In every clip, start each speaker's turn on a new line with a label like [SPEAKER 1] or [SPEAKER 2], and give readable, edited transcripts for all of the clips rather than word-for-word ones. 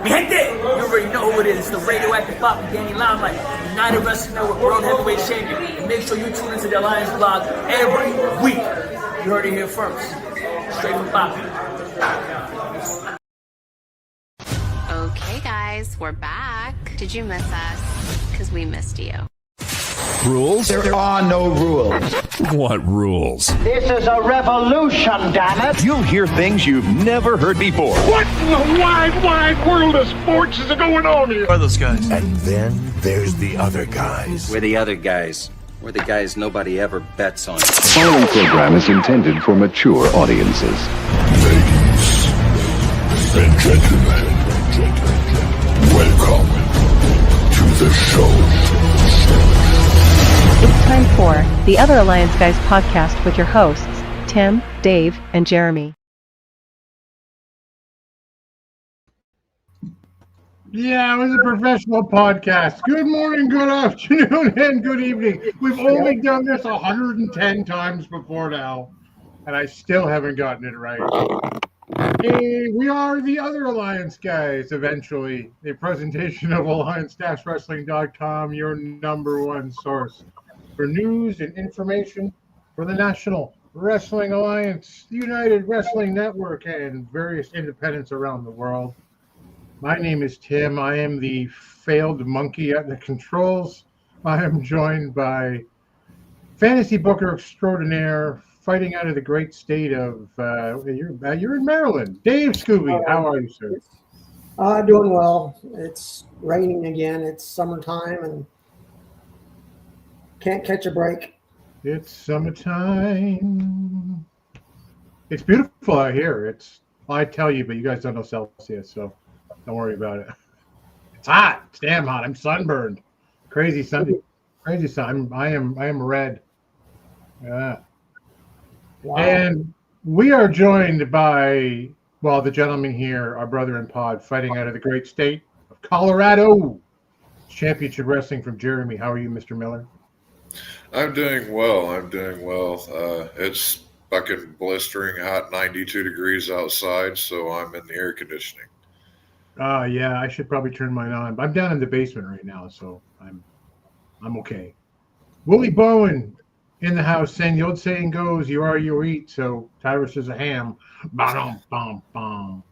[SPEAKER 1] Mi gente, you already know who it is. It's the radioactive Papa Danny Limelight, United Wrestling Network World Heavyweight Champion. And make sure you tune into the Alliance blog every week. You heard it here first. Straight from Papa.
[SPEAKER 2] Okay, guys, we're back. Did you miss us? Because we missed you.
[SPEAKER 3] Rules?
[SPEAKER 4] There are no rules.
[SPEAKER 3] What rules?
[SPEAKER 4] This is a revolution, damn it.
[SPEAKER 3] You'll hear things you've never heard before.
[SPEAKER 5] What in the wide, wide world of sports is going on here?
[SPEAKER 3] Who are those guys?
[SPEAKER 6] And then there's the other guys.
[SPEAKER 7] We're the other guys. We're the guys nobody ever bets on.
[SPEAKER 8] The following program is intended for mature audiences.
[SPEAKER 6] Ladies and gentlemen, welcome to the show.
[SPEAKER 9] It's time for the Other Alliance Guys podcast with your hosts, Tim, Dave, and Jeremy.
[SPEAKER 5] Yeah, it was a professional podcast. Good morning, good afternoon, and good evening. We've only done this 110 times before now, and I still haven't gotten it right. Hey, we are the Other Alliance Guys, eventually. A presentation of alliance-wrestling.com, your number one source for news and information for the National Wrestling Alliance, the United Wrestling Network, and various independents around the world. My name is Tim. I am the failed monkey at the controls. I am joined by fantasy booker extraordinaire, fighting out of the great state of, you're in Maryland. Dave Scooby, how are you, sir?
[SPEAKER 10] Doing well. It's raining again. It's summertime and can't catch a break.
[SPEAKER 5] It's summertime. It's beautiful out here. I tell you, but you guys don't know Celsius, so don't worry about it. It's hot. It's damn hot. I'm sunburned. Crazy sun. Crazy sun. I am red. Yeah. Wow. And we are joined by, well, the gentleman here, our brother in pod, fighting out of the great state of Colorado. Championship Wrestling from Jeremy. How are you, Mr. Miller?
[SPEAKER 11] I'm doing well. It's fucking blistering hot, 92 degrees outside, so I'm in the air conditioning.
[SPEAKER 5] Yeah, I should probably turn mine on. I'm down in the basement right now, so I'm okay. Willie Bowen in the house, saying the old saying goes, "You are you eat." So Tyrus is a ham. Ba-dum-bum-bum.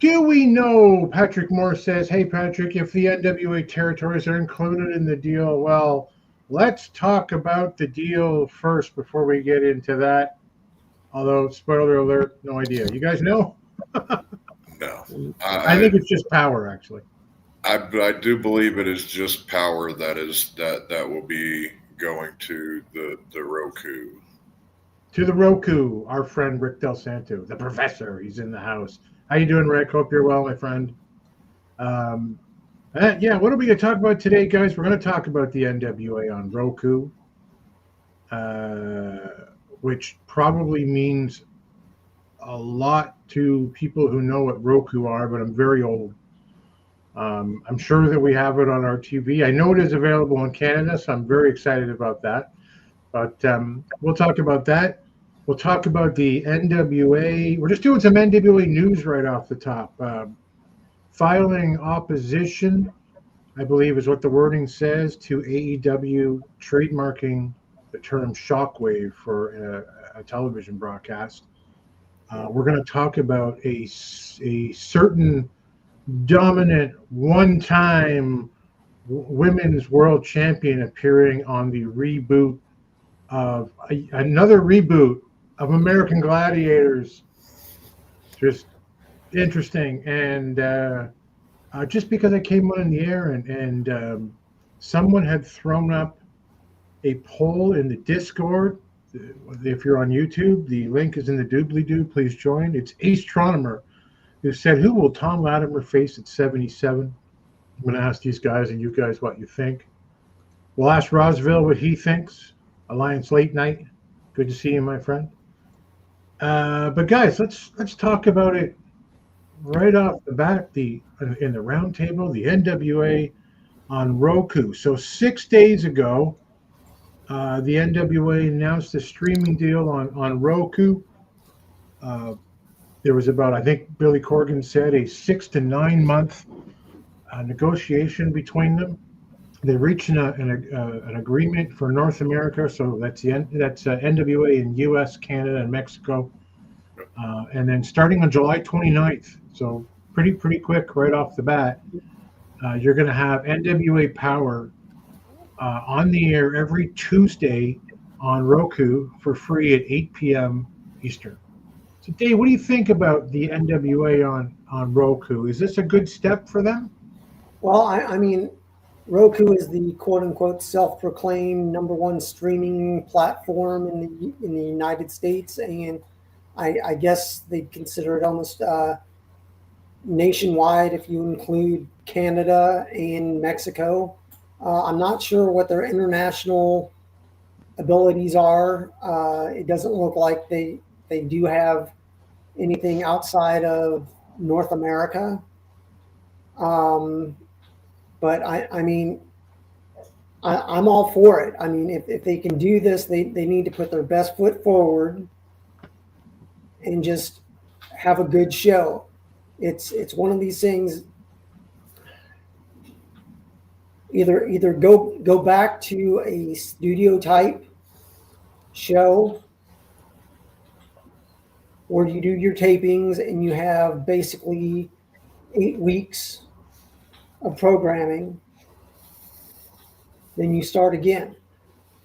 [SPEAKER 5] Do we know? Patrick Moore says, "Hey Patrick, if the NWA territories are included in the deal, well, let's talk about the deal first before we get into that." Although, spoiler alert, no idea. You guys know?
[SPEAKER 11] No.
[SPEAKER 5] I think it's just power, actually.
[SPEAKER 11] I do believe it is just power that will be going to the Roku.
[SPEAKER 5] To the Roku, our friend Rick Del Santo, the professor, he's in the house. How you doing, Rick? Hope you're well, my friend. Yeah, what are we going to talk about today, guys? We're going to talk about the NWA on Roku, which probably means a lot to people who know what Roku are, but I'm very old. I'm sure that we have it on our TV. I know it is available in Canada, so I'm very excited about that. But we'll talk about that. We'll talk about the NWA. We're just doing some NWA news right off the top. Filing opposition, I believe is what the wording says, to AEW trademarking the term Shockwave for a television broadcast. We're going to talk about a certain dominant one-time women's world champion appearing on the reboot of another reboot of American Gladiators. Just interesting. And just because I came on in the air and someone had thrown up a poll in the Discord. If you're on YouTube, the link is in the doobly-doo. Please join. It's Astronomer who said, "Who will Tom Latimer face at 77? I'm going to ask these guys and you guys what you think. We'll ask Rosville what he thinks. Alliance Late Night. Good to see you, my friend. But guys, let's talk about it right off the bat. In the round table, the NWA on Roku. So 6 days ago, the NWA announced a streaming deal on Roku. there was about, I think Billy Corgan said, a 6 to 9 month negotiation between them. They reached an agreement for North America, so that's NWA in U.S., Canada, and Mexico, and then starting on July 29th, so pretty quick right off the bat, you're going to have NWA Power on the air every Tuesday on Roku for free at 8 p.m. Eastern. So, Dave, what do you think about the NWA on Roku? Is this a good step for them?
[SPEAKER 10] Well, I mean, Roku is the quote-unquote self-proclaimed #1 streaming platform in the United States, and I guess they consider it almost nationwide if you include Canada and Mexico. I'm not sure what their international abilities are. It doesn't look like they do have anything outside of North America. But I mean, I'm all for it. I mean, if they can do this, they need to put their best foot forward and just have a good show. It's one of these things. Either go back to a studio type show where you do your tapings and you have basically 8 weeks of programming, then you start again.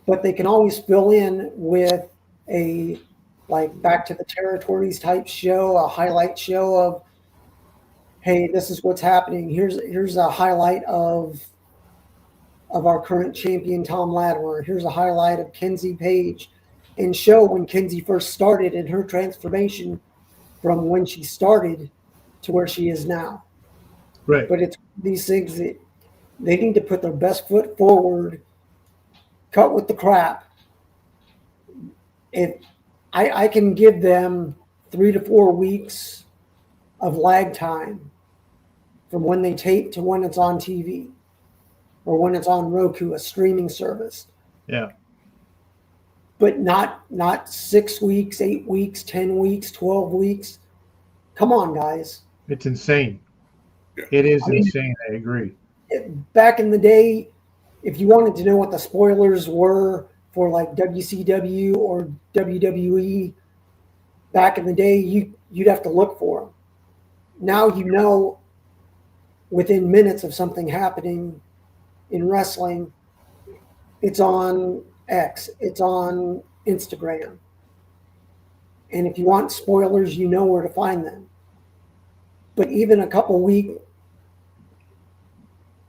[SPEAKER 10] But they can always fill in with a Back to the Territories type show, a highlight show of, hey, this is what's happening. Here's a highlight of our current champion, Tom Latimer. Here's a highlight of Kenzie Page, and show when Kenzie first started and her transformation from when she started to where she is now.
[SPEAKER 5] Right.
[SPEAKER 10] But it's these things that they need to put their best foot forward, cut with the crap. I can give them 3 to 4 weeks of lag time from when they tape to when it's on TV or when it's on Roku, a streaming service.
[SPEAKER 5] Yeah.
[SPEAKER 10] But not 6 weeks, 8 weeks, 10 weeks, 12 weeks. Come on, guys.
[SPEAKER 5] It's insane. It is insane. I agree.
[SPEAKER 10] Back in the day, if you wanted to know what the spoilers were for like WCW or WWE, back in the day, you'd have to look for them. Now you know within minutes of something happening in wrestling, it's on X, it's on Instagram. And if you want spoilers, you know where to find them. But even a couple weeks,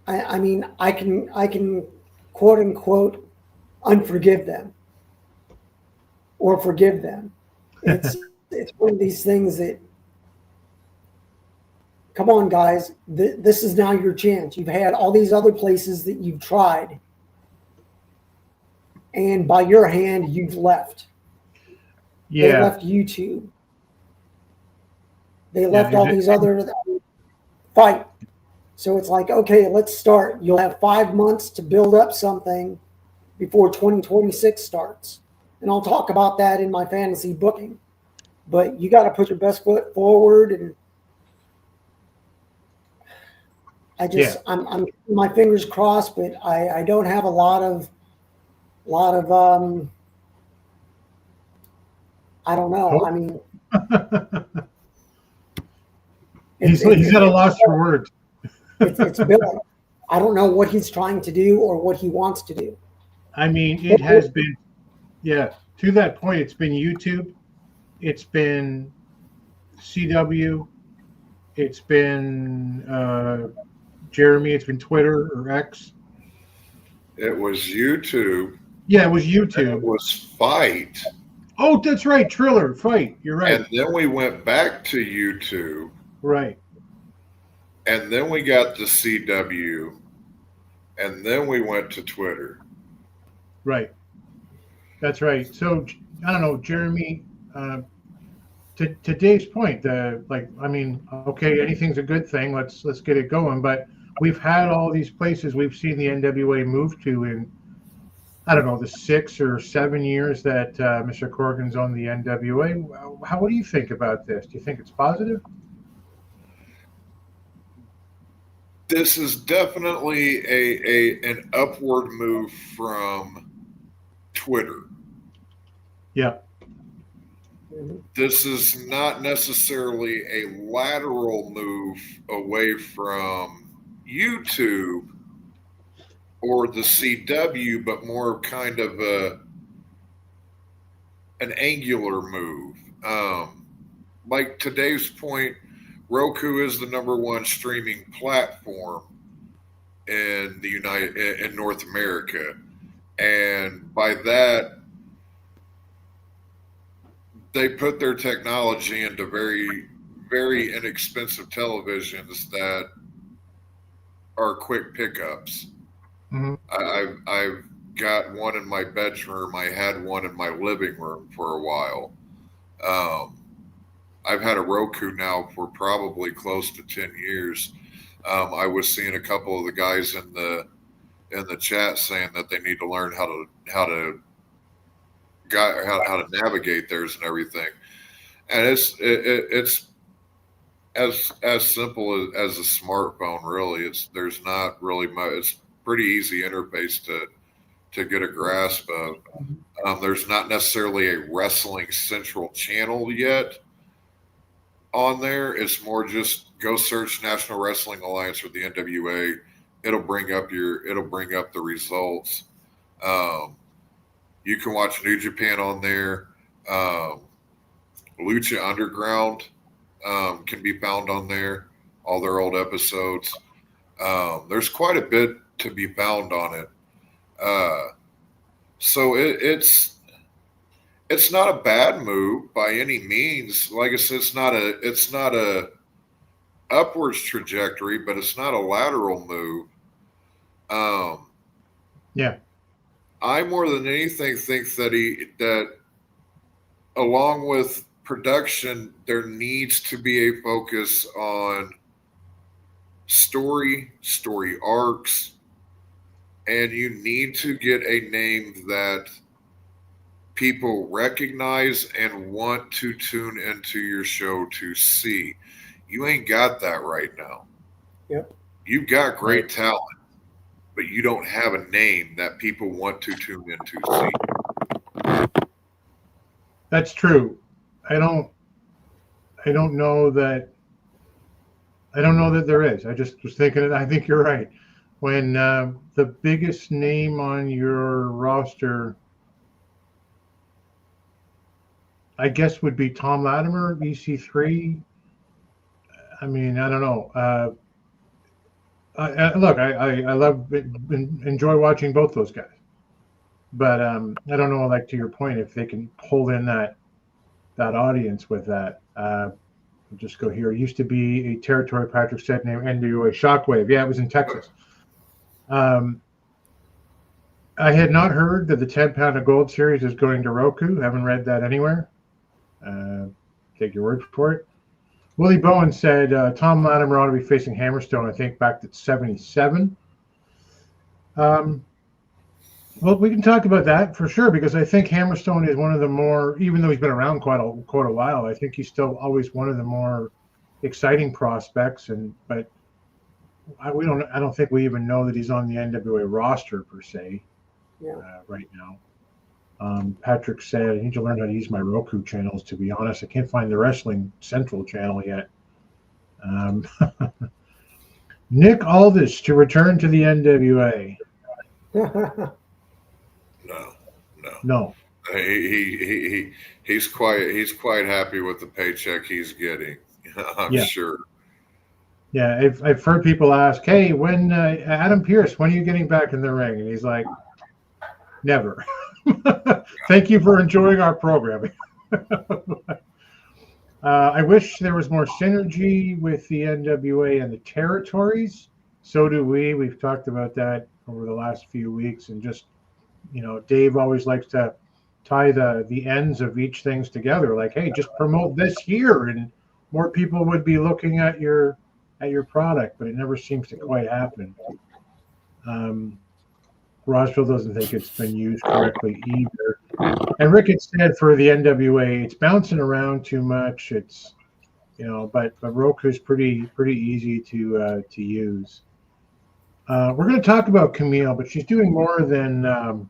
[SPEAKER 10] I mean, I can quote unquote unforgive them or forgive them. It's one of these things that, come on, guys, this is now your chance. You've had all these other places that you've tried, and by your hand, you've left.
[SPEAKER 5] Yeah.
[SPEAKER 10] They left YouTube. They left all these other fight. So it's like, okay, let's start. You'll have 5 months to build up something before 2026 starts. And I'll talk about that in my fantasy booking. But you got to put your best foot forward. And I'm keeping my fingers crossed, but I don't have a lot of I don't know. I mean,
[SPEAKER 5] he's at a loss for words.
[SPEAKER 10] It's Bill. I don't know what he's trying to do or what he wants to do.
[SPEAKER 5] I mean, it has been, to that point, it's been YouTube, it's been CW, it's been Jeremy, it's been Twitter or X.
[SPEAKER 11] It was YouTube.
[SPEAKER 5] Yeah, it was YouTube.
[SPEAKER 11] It was Fight.
[SPEAKER 5] Oh, that's right, Triller, Fight. You're right.
[SPEAKER 11] And then we went back to YouTube.
[SPEAKER 5] Right.
[SPEAKER 11] And then we got to CW, and then we went to Twitter.
[SPEAKER 5] Right. That's right. So, I don't know, Jeremy, to Dave's point, okay, anything's a good thing. Let's get it going. But we've had all these places we've seen the NWA move to, and I don't know, the 6 or 7 years that Mr. Corgan's on the NWA. What do you think about this? Do you think it's positive?
[SPEAKER 11] This is definitely an upward move from Twitter.
[SPEAKER 5] Yeah.
[SPEAKER 11] This is not necessarily a lateral move away from YouTube or the CW, but more kind of an angular move. Like today's point, Roku is the #1 streaming platform in in North America, and by that, they put their technology into very, very inexpensive televisions that are quick pickups.
[SPEAKER 5] Mm-hmm.
[SPEAKER 11] I've got one in my bedroom. I had one in my living room for a while. I've had a Roku now for probably close to 10 years. I was seeing a couple of the guys in the chat saying that they need to learn how to navigate theirs and everything. And it's as simple as a smartphone, really. There's not really much. It's pretty easy interface to get a grasp of. There's not necessarily a Wrestling Central channel yet on there. It's more just go search National Wrestling Alliance or the NWA. It'll bring up the results. You can watch New Japan on there. Lucha Underground can be found on there, all their old episodes. There's quite a bit to be found on it. So it's not a bad move by any means. Like I said, it's not a upwards trajectory, but it's not a lateral move.
[SPEAKER 5] Yeah.
[SPEAKER 11] I more than anything think that along with production, there needs to be a focus on story arcs, and you need to get a name that people recognize and want to tune into your show to see. You ain't got that right now.
[SPEAKER 10] Yep.
[SPEAKER 11] You've got great talent, but you don't have a name that people want to tune in to see.
[SPEAKER 5] That's true. I don't know that there is. I just was thinking, I think you're right. When the biggest name on your roster, I guess, would be Tom Latimer, EC3. I mean, I don't know. I love enjoy watching both those guys, but I don't know. Like, to your point, if they can pull in that audience with that. I'll just go here. It used to be a territory, Patrick said, named NWA Shockwave. Yeah, it was in Texas. I had not heard that the 10 Pound of Gold series is going to Roku. Haven't read that anywhere. Take your word for it. Willie Bowen said Tom Latimer ought to be facing Hammerstone, I think, back to 77. Well, we can talk about that for sure, because I think Hammerstone is one of the more, even though he's been around quite a while, I think he's still always one of the more exciting prospects. But I don't think we even know that he's on the NWA roster per se. Right now. Patrick said, I need to learn how to use my Roku channels, to be honest. I can't find the Wrestling Central channel yet. Nick Aldis to return to the NWA. No.
[SPEAKER 11] He's quite happy with the paycheck he's getting. I'm sure.
[SPEAKER 5] Yeah, I've heard people ask, hey, when Adam Pearce, when are you getting back in the ring? And he's like, never. Thank you for enjoying our programming. I wish there was more synergy with the NWA and the territories. So do we. We've talked about that over the last few weeks, and just, Dave always likes to tie the ends of each things together. Like, hey, just promote this here, and more people would be looking at your Roswell doesn't think it's been used correctly either. And Rick had said for the NWA, it's bouncing around too much. It's, but Roku's pretty easy to use. We're going to talk about Kamille, but she's doing more than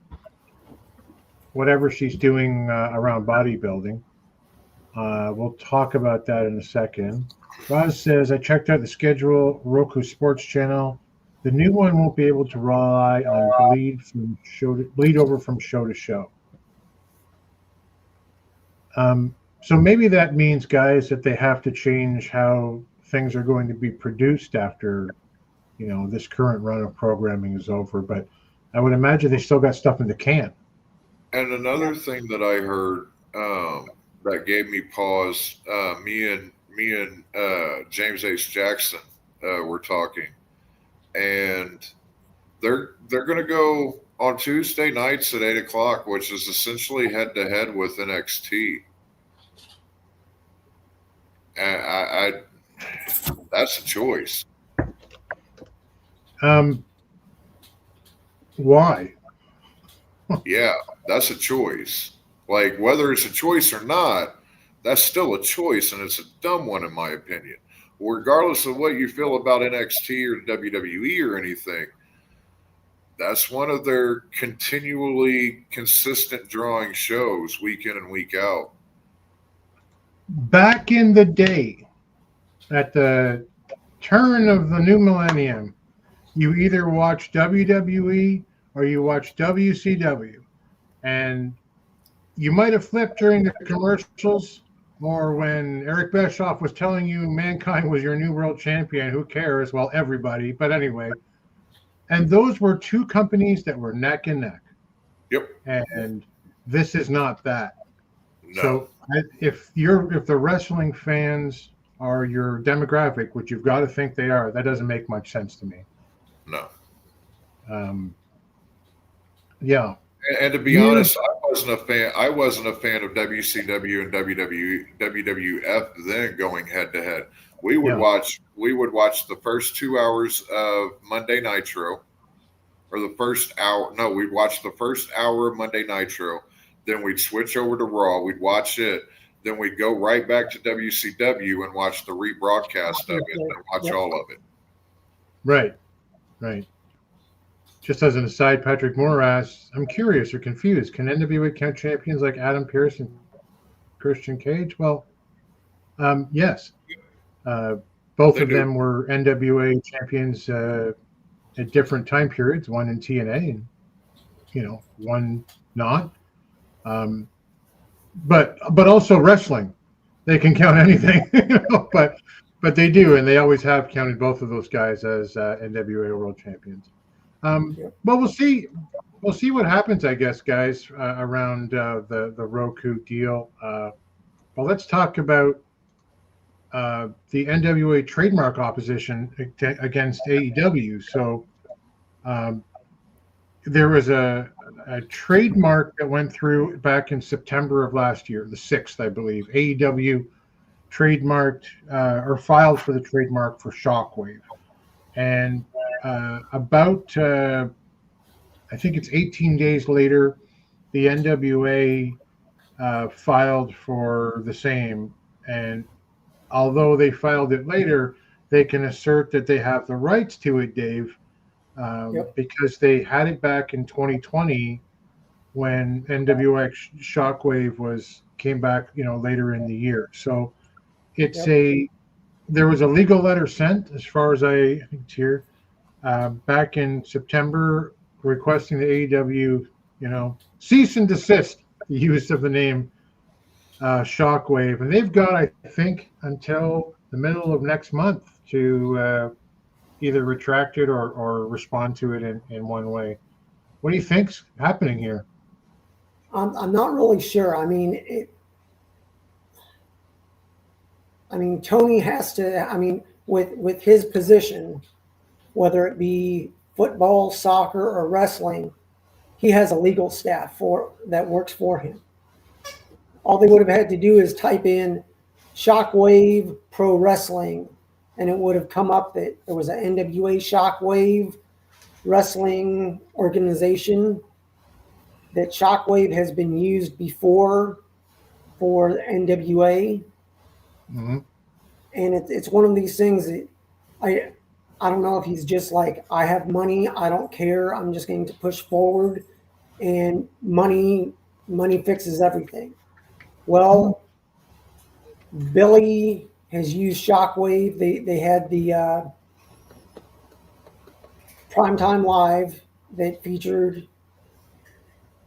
[SPEAKER 5] whatever she's doing around bodybuilding. We'll talk about that in a second. Roz says, I checked out the schedule, Roku Sports Channel. The new one won't be able to rely on bleed over from show to show. So maybe that means, guys, that they have to change how things are going to be produced after, this current run of programming is over. But I would imagine they still got stuff in the can.
[SPEAKER 11] And another thing that I heard that gave me pause, me and James H. Jackson were talking, and they're going to go on Tuesday nights at 8:00, which is essentially head to head with NXT. And I that's a choice.
[SPEAKER 5] Why?
[SPEAKER 11] Yeah, that's a choice. Like, whether it's a choice or not, that's still a choice, and it's a dumb one in my opinion. Regardless of what you feel about NXT or WWE or anything, that's one of their continually consistent drawing shows week in and week out.
[SPEAKER 5] Back in the day, at the turn of the new millennium, you either watch WWE or you watch WCW. And you might have flipped during the commercials, or when Eric Bischoff was telling you Mankind was your new world champion. Who cares? Well, everybody. But anyway, and those were two companies that were neck and neck.
[SPEAKER 11] Yep.
[SPEAKER 5] And this is not that.
[SPEAKER 11] No.
[SPEAKER 5] So if the wrestling fans are your demographic, which you've got to think they are, that doesn't make much sense to me.
[SPEAKER 11] No.
[SPEAKER 5] Yeah.
[SPEAKER 11] And to be honest, I wasn't a fan of WCW and WWF then going head to head. We would watch the first 2 hours of Monday Nitro, or the first hour. No, we'd watch the first hour of Monday Nitro. Then we'd switch over to Raw. We'd watch it. Then we'd go right back to WCW and watch the rebroadcast of it and watch all of it.
[SPEAKER 5] Right. Just as an aside, Patrick Moore asks, I'm curious or confused. Can NWA count champions like Adam Pearce and Christian Cage? Well, yes. Both of them were NWA champions at different time periods, one in TNA and, one not. But also wrestling. They can count anything, but they do, and they always have counted both of those guys as NWA World Champions. But we'll see what happens, I guess, guys, around the Roku deal. Well, let's talk about the NWA trademark opposition against AEW. So there was a trademark that went through back in September of last year, the 6th, I believe. AEW trademarked or filed for the trademark for Shockwave. And about, I think it's 18 days later, the NWA filed for the same. And although they filed it later, they can assert that they have the rights to it, Dave, because they had it back in 2020 when NWA Shockwave came back, later in the year. So it's there was a legal letter sent, as far as I think it's here, back in September, requesting the AEW, cease and desist the use of the name Shockwave, and they've got, I think, until the middle of next month to either retract it or respond to it in one way. What do you think's happening here?
[SPEAKER 10] I'm not really sure. I mean, Tony has to. With his position, whether it be football, soccer, or wrestling, he has a legal staff that works for him. All they would have had to do is type in Shockwave Pro Wrestling, and it would have come up that there was an NWA Shockwave wrestling organization that Shockwave has been used before for NWA.
[SPEAKER 5] Mm-hmm.
[SPEAKER 10] And it's one of these things that I don't know if he's just like, I have money, I don't care, I'm just going to push forward, and money fixes everything. Well, Billy has used Shockwave. They had the Primetime Live that featured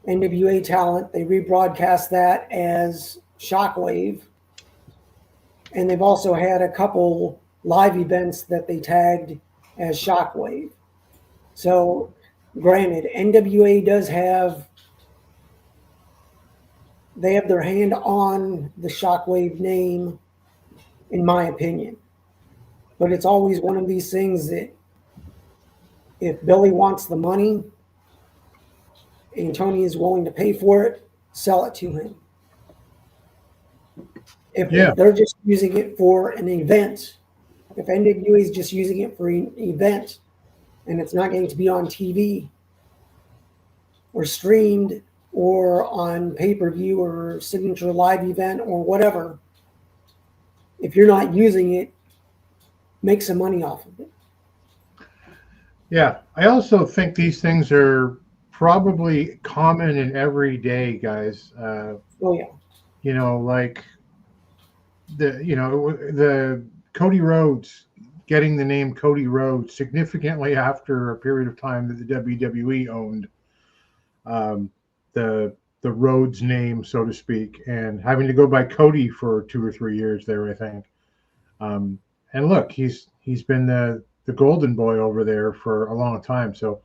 [SPEAKER 10] NWA talent. They rebroadcast that as Shockwave. And they've also had a couple live events that they tagged as Shockwave. So, granted, NWA does have, they have their hand on the Shockwave name, in my opinion. But it's always one of these things that if Billy wants the money and Tony is willing to pay for it, sell it to him. If they're just using it for an event, if NWA is just using it for an event and it's not going to be on TV or streamed or on pay-per-view or signature live event or whatever, if you're not using it, make some money off of it.
[SPEAKER 5] Yeah, I also think these things are probably common in everyday guys.
[SPEAKER 10] Oh yeah.
[SPEAKER 5] You know, like the Cody Rhodes getting the name Cody Rhodes significantly after a period of time that the WWE owned the Rhodes name, so to speak, and having to go by Cody for 2 or 3 years there, I think. And look, he's been the golden boy over there for a long time. So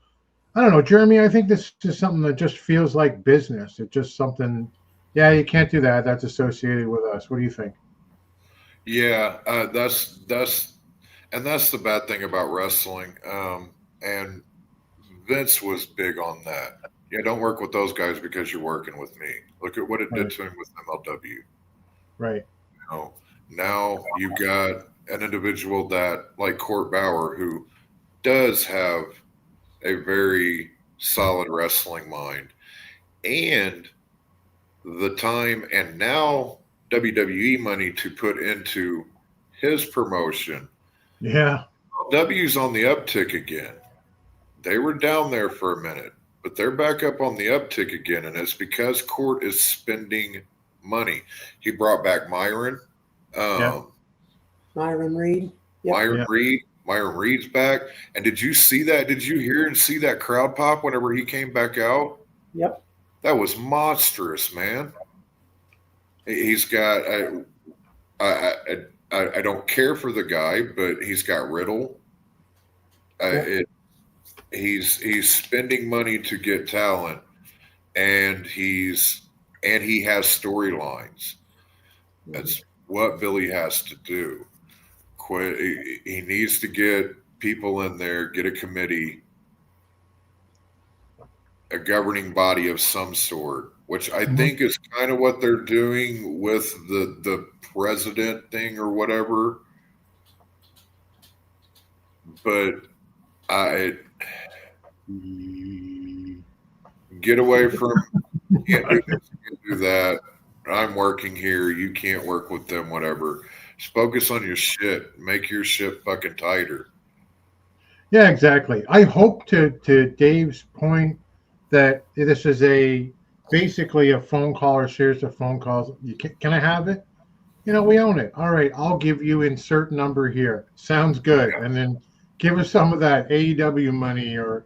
[SPEAKER 5] I don't know, Jeremy, I think this is something that just feels like business. It's just something, yeah, you can't do that. That's associated with us. What do you think?
[SPEAKER 11] Yeah, that's the bad thing about wrestling. And Vince was big on that. Yeah, don't work with those guys because you're working with me. Look at what it did to him with MLW.
[SPEAKER 5] Right.
[SPEAKER 11] You know, now you've got an individual that, like Court Bauer, who does have a very solid wrestling mind, and the time and now WWE money to put into his promotion.
[SPEAKER 5] Yeah.
[SPEAKER 11] W's on the uptick again. They were down there for a minute, but they're back up on the uptick again, and it's because Court is spending money. He brought back Myron.
[SPEAKER 10] Myron Reed.
[SPEAKER 11] Yep. Myron Reed's back. And did you see that? Did you hear and see that crowd pop whenever he came back out?
[SPEAKER 10] Yep.
[SPEAKER 11] That was monstrous, man. He's got I don't care for the guy, but he's got Riddle. He's spending money to get talent, and he has storylines. That's what Billy has to do. He needs to get people in there, get a committee, a governing body of some sort, which I think is kind of what they're doing with the president thing or whatever. But get away from, you can't do this, you can't do that. I'm working here. You can't work with them, whatever. Just focus on your shit. Make your shit fucking tighter.
[SPEAKER 5] Yeah, exactly. I hope to Dave's point that this is basically a phone call or series of phone calls. Can I have it? You know, we own it. All right, I'll give you insert number here. Sounds good. And then give us some of that AEW money, or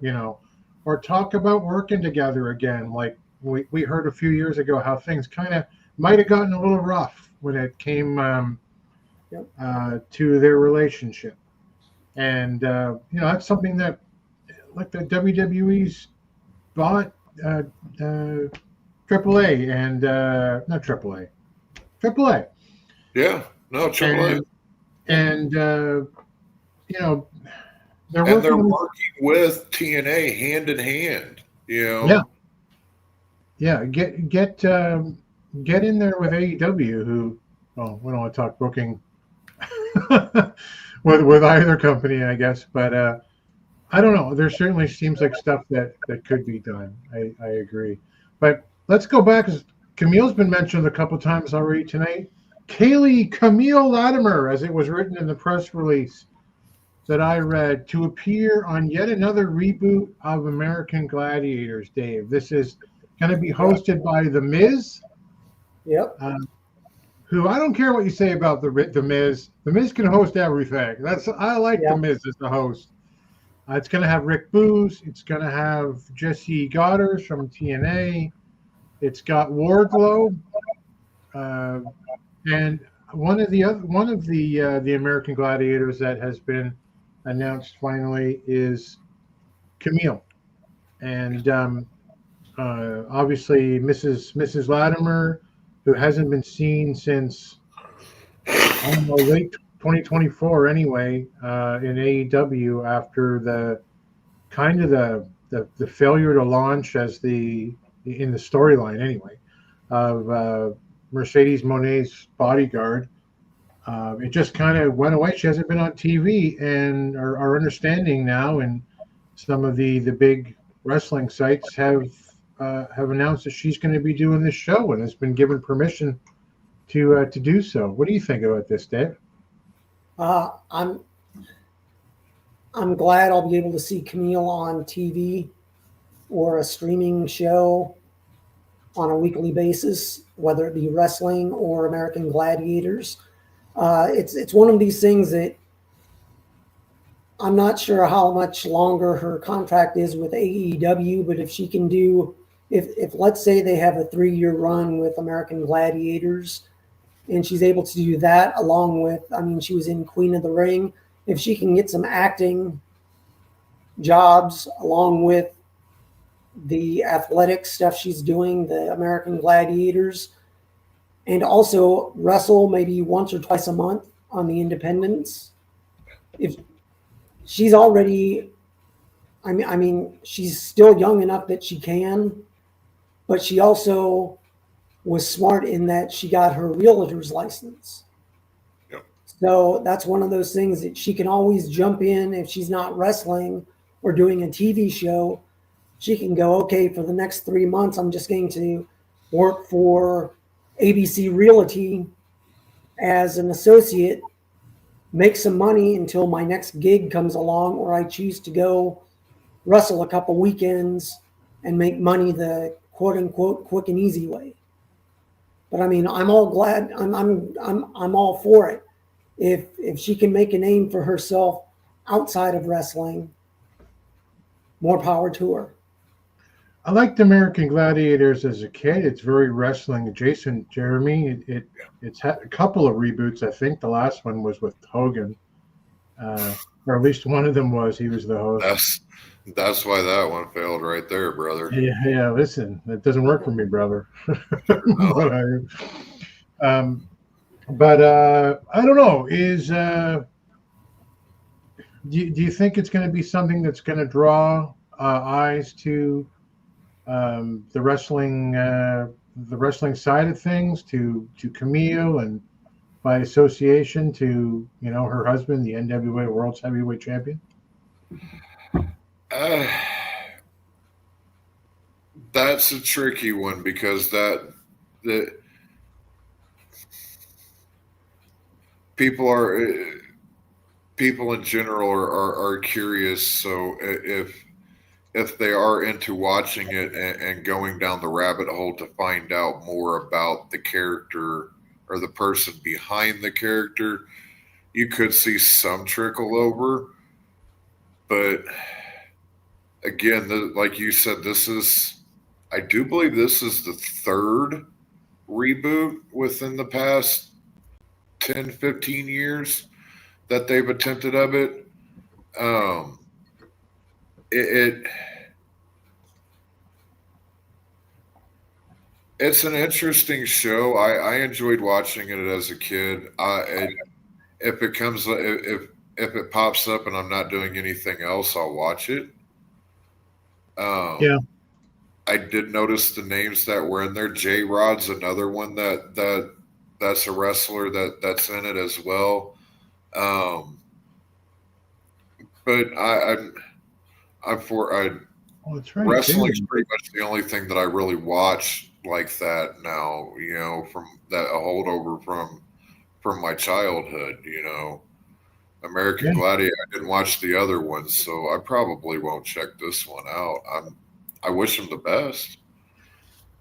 [SPEAKER 5] talk about working together again. Like we heard a few years ago how things kind of might have gotten a little rough when it came to their relationship. And, that's something that, like, the WWE's bought AAA and not AAA. AAA.
[SPEAKER 11] Yeah, no, AAA.
[SPEAKER 5] And they're
[SPEAKER 11] working with TNA hand in hand.
[SPEAKER 5] Yeah. Get in there with AEW, who, well, we don't want to talk booking with either company, I guess, but I don't know. There certainly seems like stuff that could be done. I agree. But let's go back, because Kamille's been mentioned a couple times already tonight. Kamille Latimer, as it was written in the press release that I read, to appear on yet another reboot of American Gladiators, Dave. This is going to be hosted by The Miz.
[SPEAKER 10] Yep.
[SPEAKER 5] Who, I don't care what you say about the Miz. The Miz can host everything. I like The Miz as the host. It's going to have Rick Booz. It's going to have Jesse Goddard from TNA. It's got Wardlow, and one of the American Gladiators that has been announced finally is Kamille, and obviously Mrs. Latimer, who hasn't been seen since late 2024 anyway, in AEW after the failure to launch as in the storyline anyway of Mercedes Moné's bodyguard. It just kind of went away. She hasn't been on TV, and our understanding now, and some of the big wrestling sites have announced that she's going to be doing this show and has been given permission to do so. What do you think about this, Dave?
[SPEAKER 10] I'm glad I'll be able to see Kamille on TV or a streaming show on a weekly basis, whether it be wrestling or American Gladiators. It's one of these things that I'm not sure how much longer her contract is with AEW, but if she can do, if let's say they have a 3-year run with American Gladiators, and she's able to do that along with, she was in Queen of the Ring. If she can get some acting jobs along with the athletic stuff she's doing, the American Gladiators, and also wrestle maybe once or twice a month on the independents. If she's already, she's still young enough that she can, but she also was smart in that she got her realtor's license.
[SPEAKER 11] Yep.
[SPEAKER 10] So that's one of those things that she can always jump in if she's not wrestling or doing a TV show. She can go, okay, for the next 3 months, I'm just going to work for ABC Realty as an associate, make some money until my next gig comes along, or I choose to go wrestle a couple weekends and make money the quote unquote quick and easy way. But I'm all glad. I'm all for it. If she can make a name for herself outside of wrestling, more power to her.
[SPEAKER 5] I liked American Gladiators as a kid. It's very wrestling adjacent, Jeremy. It's had a couple of reboots. I think the last one was with Hogan, or at least one of them was. He was the host.
[SPEAKER 11] That's why that one failed right there, brother.
[SPEAKER 5] Yeah. Listen, that doesn't work for me, brother. But I don't know. Do you think it's going to be something that's going to draw eyes to the wrestling side of things, to Kamille, and by association to her husband, the NWA World's Heavyweight Champion?
[SPEAKER 11] That's a tricky one, because the people in general are curious. So if they are into watching it and going down the rabbit hole to find out more about the character or the person behind the character, you could see some trickle over. But again, like you said, I do believe this is the third reboot within the past 10, 15 years that they've attempted of it. It's an interesting show. I enjoyed watching it as a kid. If it pops up and I'm not doing anything else, I'll watch it.
[SPEAKER 5] Yeah.
[SPEAKER 11] I did notice the names that were in there. J-Rod's another one that's a wrestler that's in it as well. But
[SPEAKER 5] Oh, that's right.
[SPEAKER 11] Wrestling's pretty much the only thing that I really watch like that now. You know, from that a holdover from my childhood. You know, American Gladiator. I didn't watch the other ones, so I probably won't check this one out. I wish him the best.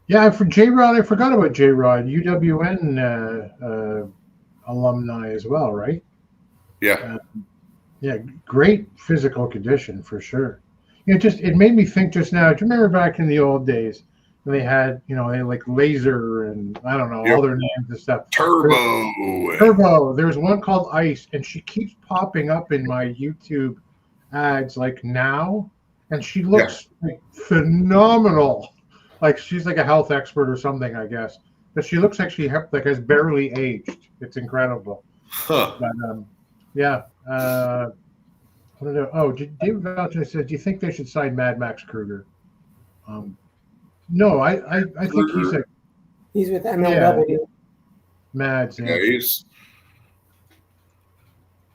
[SPEAKER 5] Yeah, for J-Rod, I forgot about J-Rod, UWN alumni as well, right?
[SPEAKER 11] Yeah.
[SPEAKER 5] Yeah, great physical condition for sure. You know, it made me think just now. Do you remember back in the old days when they had, you know, they like Laser and I don't know, all their names and stuff. Turbo. There's one called Ice, and she keeps popping up in my YouTube ads like now, and she looks like phenomenal. Like she's like a health expert or something, I guess. But she looks like she has barely aged. It's incredible.
[SPEAKER 11] Huh.
[SPEAKER 5] But yeah. I don't know. Oh, David Valentine says, do you think they should sign Mad Max Kruger? No, I think
[SPEAKER 10] he's with MLW.
[SPEAKER 5] Yeah, Mads.
[SPEAKER 11] Yeah, he's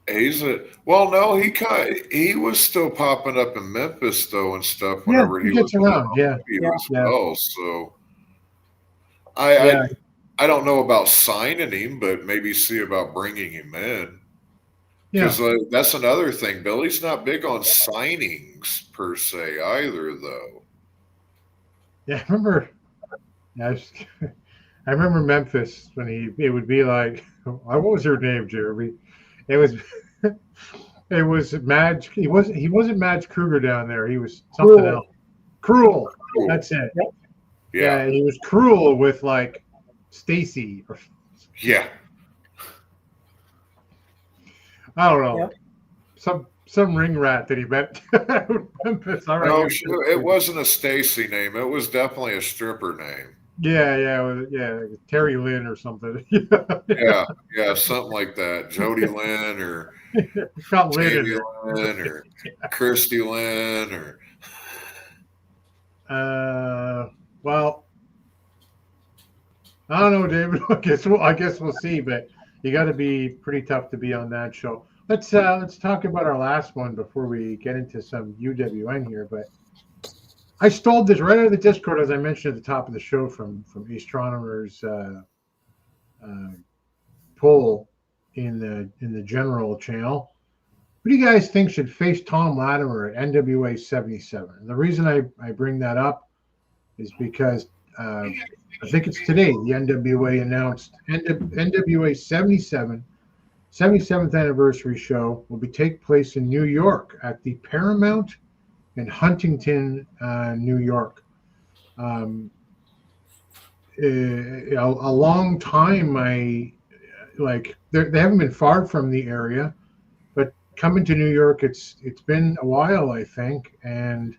[SPEAKER 11] no, he was still popping up in Memphis though and stuff whenever he
[SPEAKER 5] gets
[SPEAKER 11] was
[SPEAKER 5] around. Yeah.
[SPEAKER 11] Well, so I don't know about signing him, but maybe see about bringing him in. Because that's another thing. Billy's not big on signings per se either, though.
[SPEAKER 5] Yeah, I remember Memphis when it would be like, what was her name, Jeremy? It was Madge. He wasn't Madge Kruger down there. He was something else. Cruel. That's it. Yeah, he was cruel with like Stacy.
[SPEAKER 11] Yeah.
[SPEAKER 5] I don't know. Some ring rat that he met Memphis. All right.
[SPEAKER 11] No, sure. It wasn't a Stacy name. It was definitely a stripper name.
[SPEAKER 5] Yeah. Terry Lynn or something.
[SPEAKER 11] yeah, something like that. Jody Lynn or Jamie Lynn or Kirsty Lynn or.
[SPEAKER 5] Well, I don't know, David. I guess we'll see, but you got to be pretty tough to be on that show. Let's talk about our last one before we get into some UWN here. But I stole this right out of the Discord, as I mentioned at the top of the show, from Astronomer's poll in the general channel. Who do you guys think should face Tom Latimer at NWA 77? And the reason I bring that up is because I think it's today the NWA announced NWA 77th anniversary show will take place in New York at the Paramount in Huntington, New York. A long time, they haven't been far from the area, but coming to New York, it's been a while, I think, and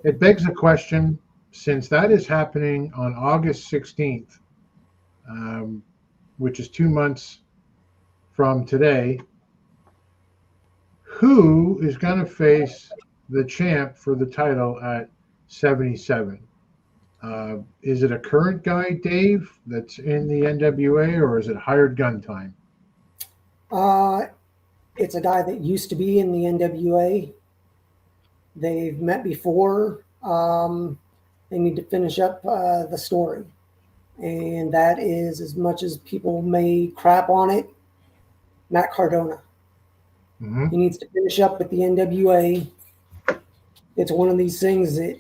[SPEAKER 5] it begs the question, since that is happening on August 16th, which is 2 months from today, who is going to face the champ for the title at 77? Is it a current guy, Dave, that's in the NWA, or is it hired gun time?
[SPEAKER 10] It's a guy that used to be in the NWA. They've met before. They need to finish up the story. And that is, as much as people may crap on it, Matt Cardona.
[SPEAKER 5] Mm-hmm.
[SPEAKER 10] He needs to finish up with the NWA. It's one of these things that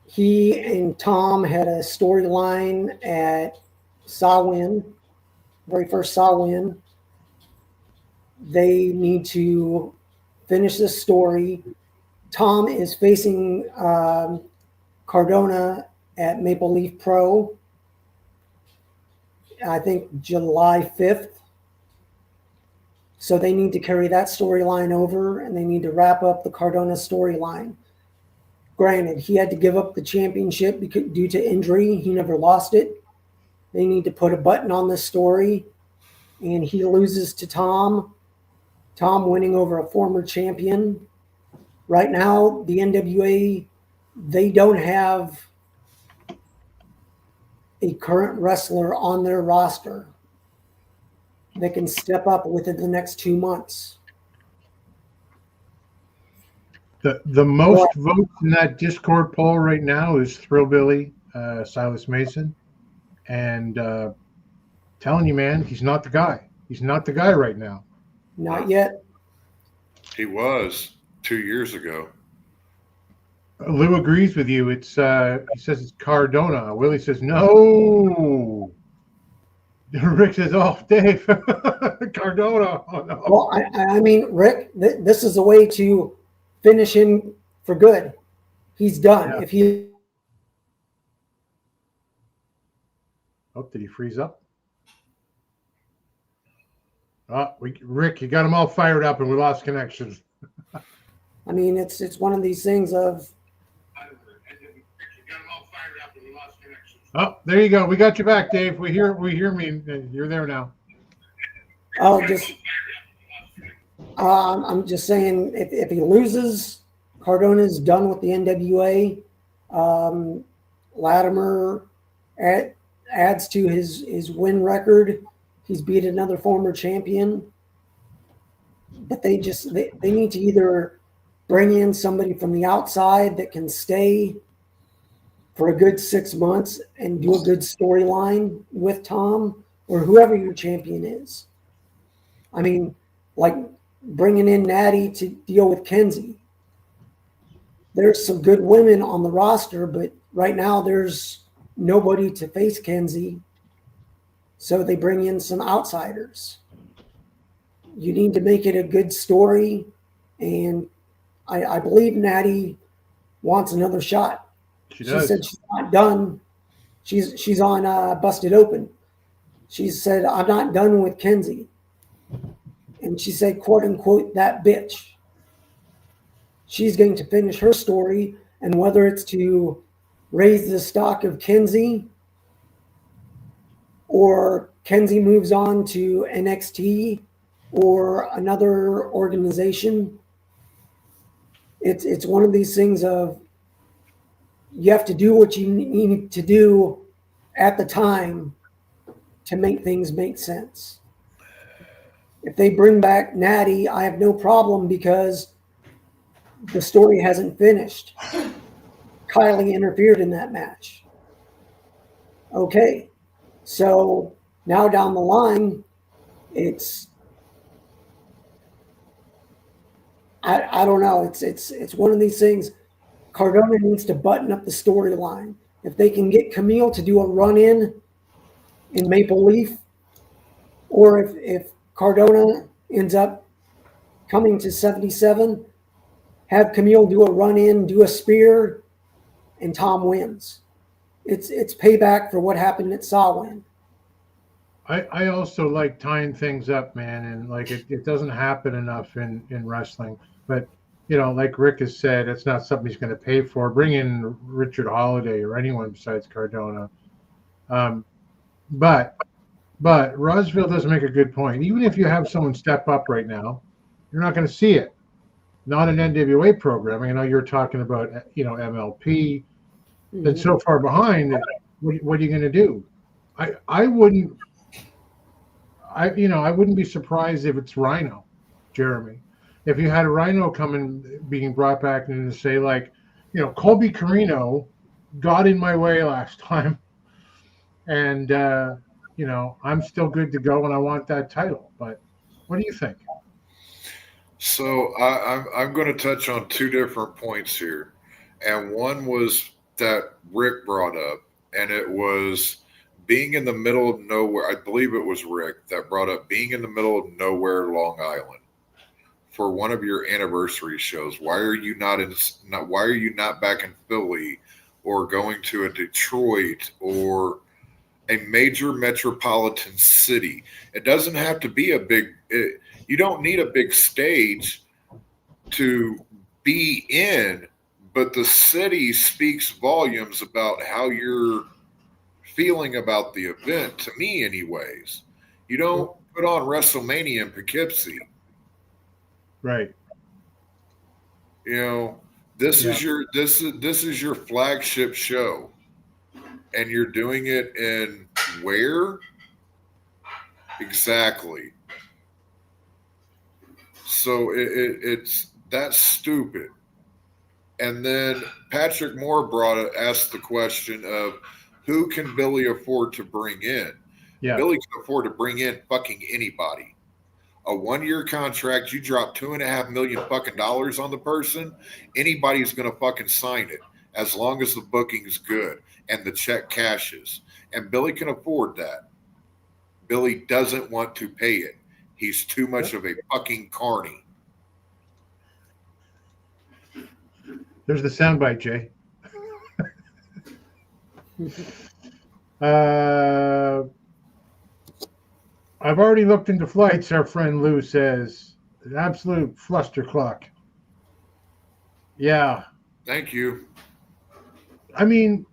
[SPEAKER 10] he and Tom had a storyline at Sawin, very first Sawin. They need to finish this story. Tom is facing Cardona at Maple Leaf Pro, I think July 5th. So they need to carry that storyline over, and they need to wrap up the Cardona storyline. Granted, he had to give up the championship due to injury. He never lost it. They need to put a button on this story, and he loses to Tom. Tom winning over a former champion. Right now, the NWA, they don't have a current wrestler on their roster that can step up within the next 2 months.
[SPEAKER 5] The most votes in that Discord poll right now is Thrillbilly, Silas Mason, and telling you, man, he's not the guy. He's not the guy right now.
[SPEAKER 10] Not yet.
[SPEAKER 11] He was 2 years ago.
[SPEAKER 5] Lou agrees with you. It's he says it's Cardona. Willie says no. Rick says, "Oh, Dave, Cardona." Oh, no.
[SPEAKER 10] Well, I mean, Rick, this is a way to finish him for good. He's done.
[SPEAKER 5] Yeah.
[SPEAKER 10] If he
[SPEAKER 5] Did he freeze up? Rick, you got him all fired up, and we lost connection.
[SPEAKER 10] I mean, it's one of these things of.
[SPEAKER 5] Oh, there you go. We got you back, Dave. We hear me. You're there now.
[SPEAKER 10] Oh, I'm just saying, if he loses, Cardona's done with the NWA. Latimer adds to his win record. He's beat another former champion. But they need to either bring in somebody from the outside that can stay for a good 6 months and do a good storyline with Tom or whoever your champion is. I mean, like bringing in Natty to deal with Kenzie. There's some good women on the roster, but right now there's nobody to face Kenzie. So they bring in some outsiders. You need to make it a good story. And I believe Natty wants another shot. She said she's not done. She's on Busted Open. She said, "I'm not done with Kenzie." And she said, quote unquote, "that bitch." She's going to finish her story, and whether it's to raise the stock of Kenzie or Kenzie moves on to NXT or another organization, it's one of these things of you have to do what you need to do at the time to make things make sense. If they bring back Natty, I have no problem because the story hasn't finished. Kylie interfered in that match. Okay, so now down the line, it's I don't know. It's one of these things. Cardona needs to button up the storyline. If they can get Kamille to do a run-in Maple Leaf, or if Cardona ends up coming to 77, have Kamille do a run-in, do a spear, and Tom wins. It's payback for what happened at Samhain.
[SPEAKER 5] I also like tying things up, man, and like it doesn't happen enough in wrestling. But you know, like Rick has said, it's not something he's going to pay for. Bring in Richard Holiday or anyone besides Cardona. But Rosville does make a good point. Even if you have someone step up right now, you're not going to see it. Not an NWA programming. I know you're talking about, MLP. That's so far behind. That what are you going to do? I wouldn't be surprised if it's Rhino, Jeremy. If you had a Rhino being brought back and to say, like, Colby Carino got in my way last time, and I'm still good to go and I want that title. But what do you think?
[SPEAKER 11] So I'm going to touch on two different points here, and one was that Rick brought up, and it was being in the middle of nowhere. I believe it was Rick that brought up being in the middle of nowhere, Long Island, for one of your anniversary shows. Why are you not back in Philly, or going to a Detroit or a major metropolitan city? It doesn't have to be you don't need a big stage to be in, but the city speaks volumes about how you're feeling about the event, to me anyways. You don't put on WrestleMania in Poughkeepsie.
[SPEAKER 5] Right.
[SPEAKER 11] This is your flagship show, and you're doing it in where? Exactly. So that's stupid. And then Patrick Moore asked the question of who can Billy afford to bring in?
[SPEAKER 5] Yeah.
[SPEAKER 11] Billy can afford to bring in fucking anybody. A 1-year contract, you drop $2.5 million fucking dollars on the person, anybody's gonna fucking sign it as long as the booking is good and the check cashes. And Billy can afford that. Billy doesn't want to pay it. He's too much of a fucking carny.
[SPEAKER 5] There's the soundbite, Jay. I've already looked into flights, our friend Lou says. An absolute flustercluck. Yeah.
[SPEAKER 11] Thank you.
[SPEAKER 5] I mean,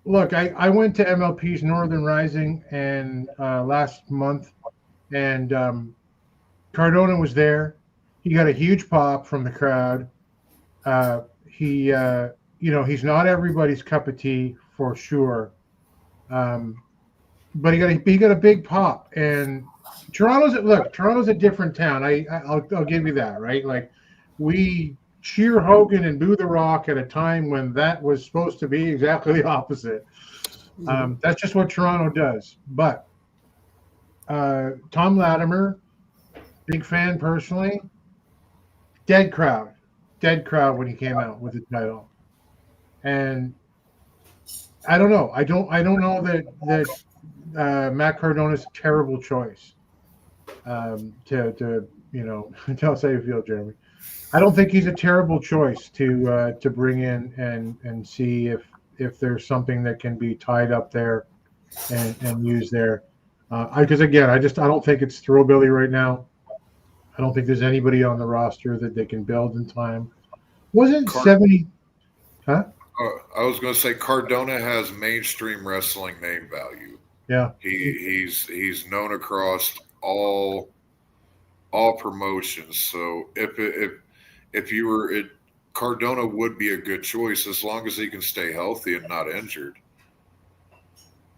[SPEAKER 5] look, I went to MLP's Northern Rising and last month, and Cardona was there. He got a huge pop from the crowd. He's not everybody's cup of tea for sure. But he got a big pop, and Toronto's a different town. I'll give you that, right? Like, we cheer Hogan and boo The Rock at a time when that was supposed to be exactly the opposite. That's just what Toronto does. But Tom Latimer, big fan personally. Dead crowd when he came out with the title, and I don't know. I don't know that Matt Cardona's a terrible choice to tell us how you feel, Jeremy. I don't think he's a terrible choice to bring in and see if there's something that can be tied up there and used there. Because again, I don't think it's Throwbilly right now. I don't think there's anybody on the roster that they can build in time. Wasn't 70? Huh?
[SPEAKER 11] I was going to say Cardona has mainstream wrestling name value.
[SPEAKER 5] Yeah,
[SPEAKER 11] he's known across all promotions. So if you were Cardona would be a good choice as long as he can stay healthy and not injured.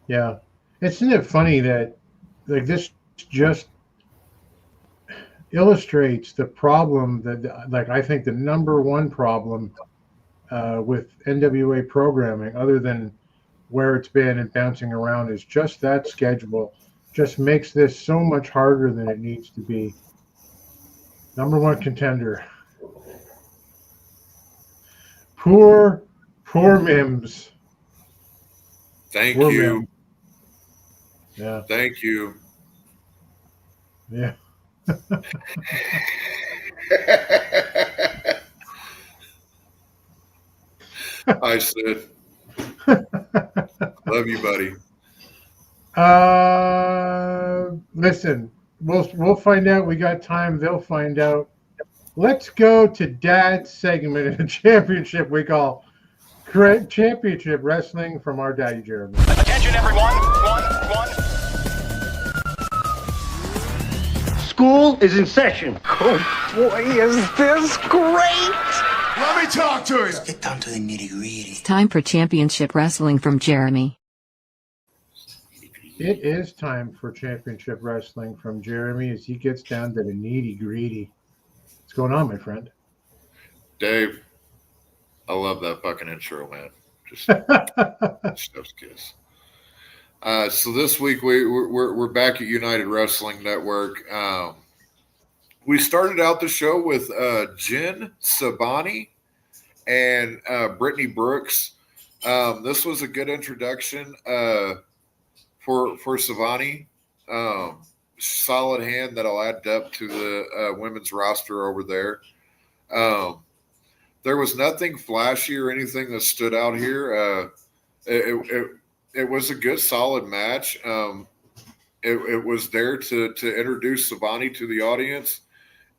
[SPEAKER 5] Yeah, isn't it funny that like this just illustrates the problem that like I think the number one problem with NWA programming, other than where it's been and bouncing around, is just that schedule just makes this so much harder than it needs to be. Number one contender. Poor Mims.
[SPEAKER 11] Thank
[SPEAKER 5] Poor
[SPEAKER 11] you.
[SPEAKER 5] Mims. Yeah.
[SPEAKER 11] Thank you.
[SPEAKER 5] Yeah.
[SPEAKER 11] I said, love you, buddy.
[SPEAKER 5] Listen, we'll find out. We got time. They'll find out. Let's go to Dad's segment in the championship we call Championship Wrestling from our Daddy Jeremy.
[SPEAKER 12] Attention, everyone. One.
[SPEAKER 4] School is in session. Oh boy, is this great!
[SPEAKER 6] Let me talk to you.
[SPEAKER 12] Let's get down to the nitty-gritty.
[SPEAKER 13] It's time for Championship Wrestling from Jeremy.
[SPEAKER 5] It is time for Championship Wrestling from Jeremy as he gets down to the nitty-gritty. What's going on, my friend?
[SPEAKER 11] Dave, I love that fucking intro, man. Just chef's kiss. So this week we're back at United Wrestling Network. We started out the show with Jen Sabani and Brittany Brooks. This was a good introduction for Sabani. Solid hand that'll add depth to the women's roster over there. There was nothing flashy or anything that stood out here. It was a good, solid match. It was there to introduce Sabani to the audience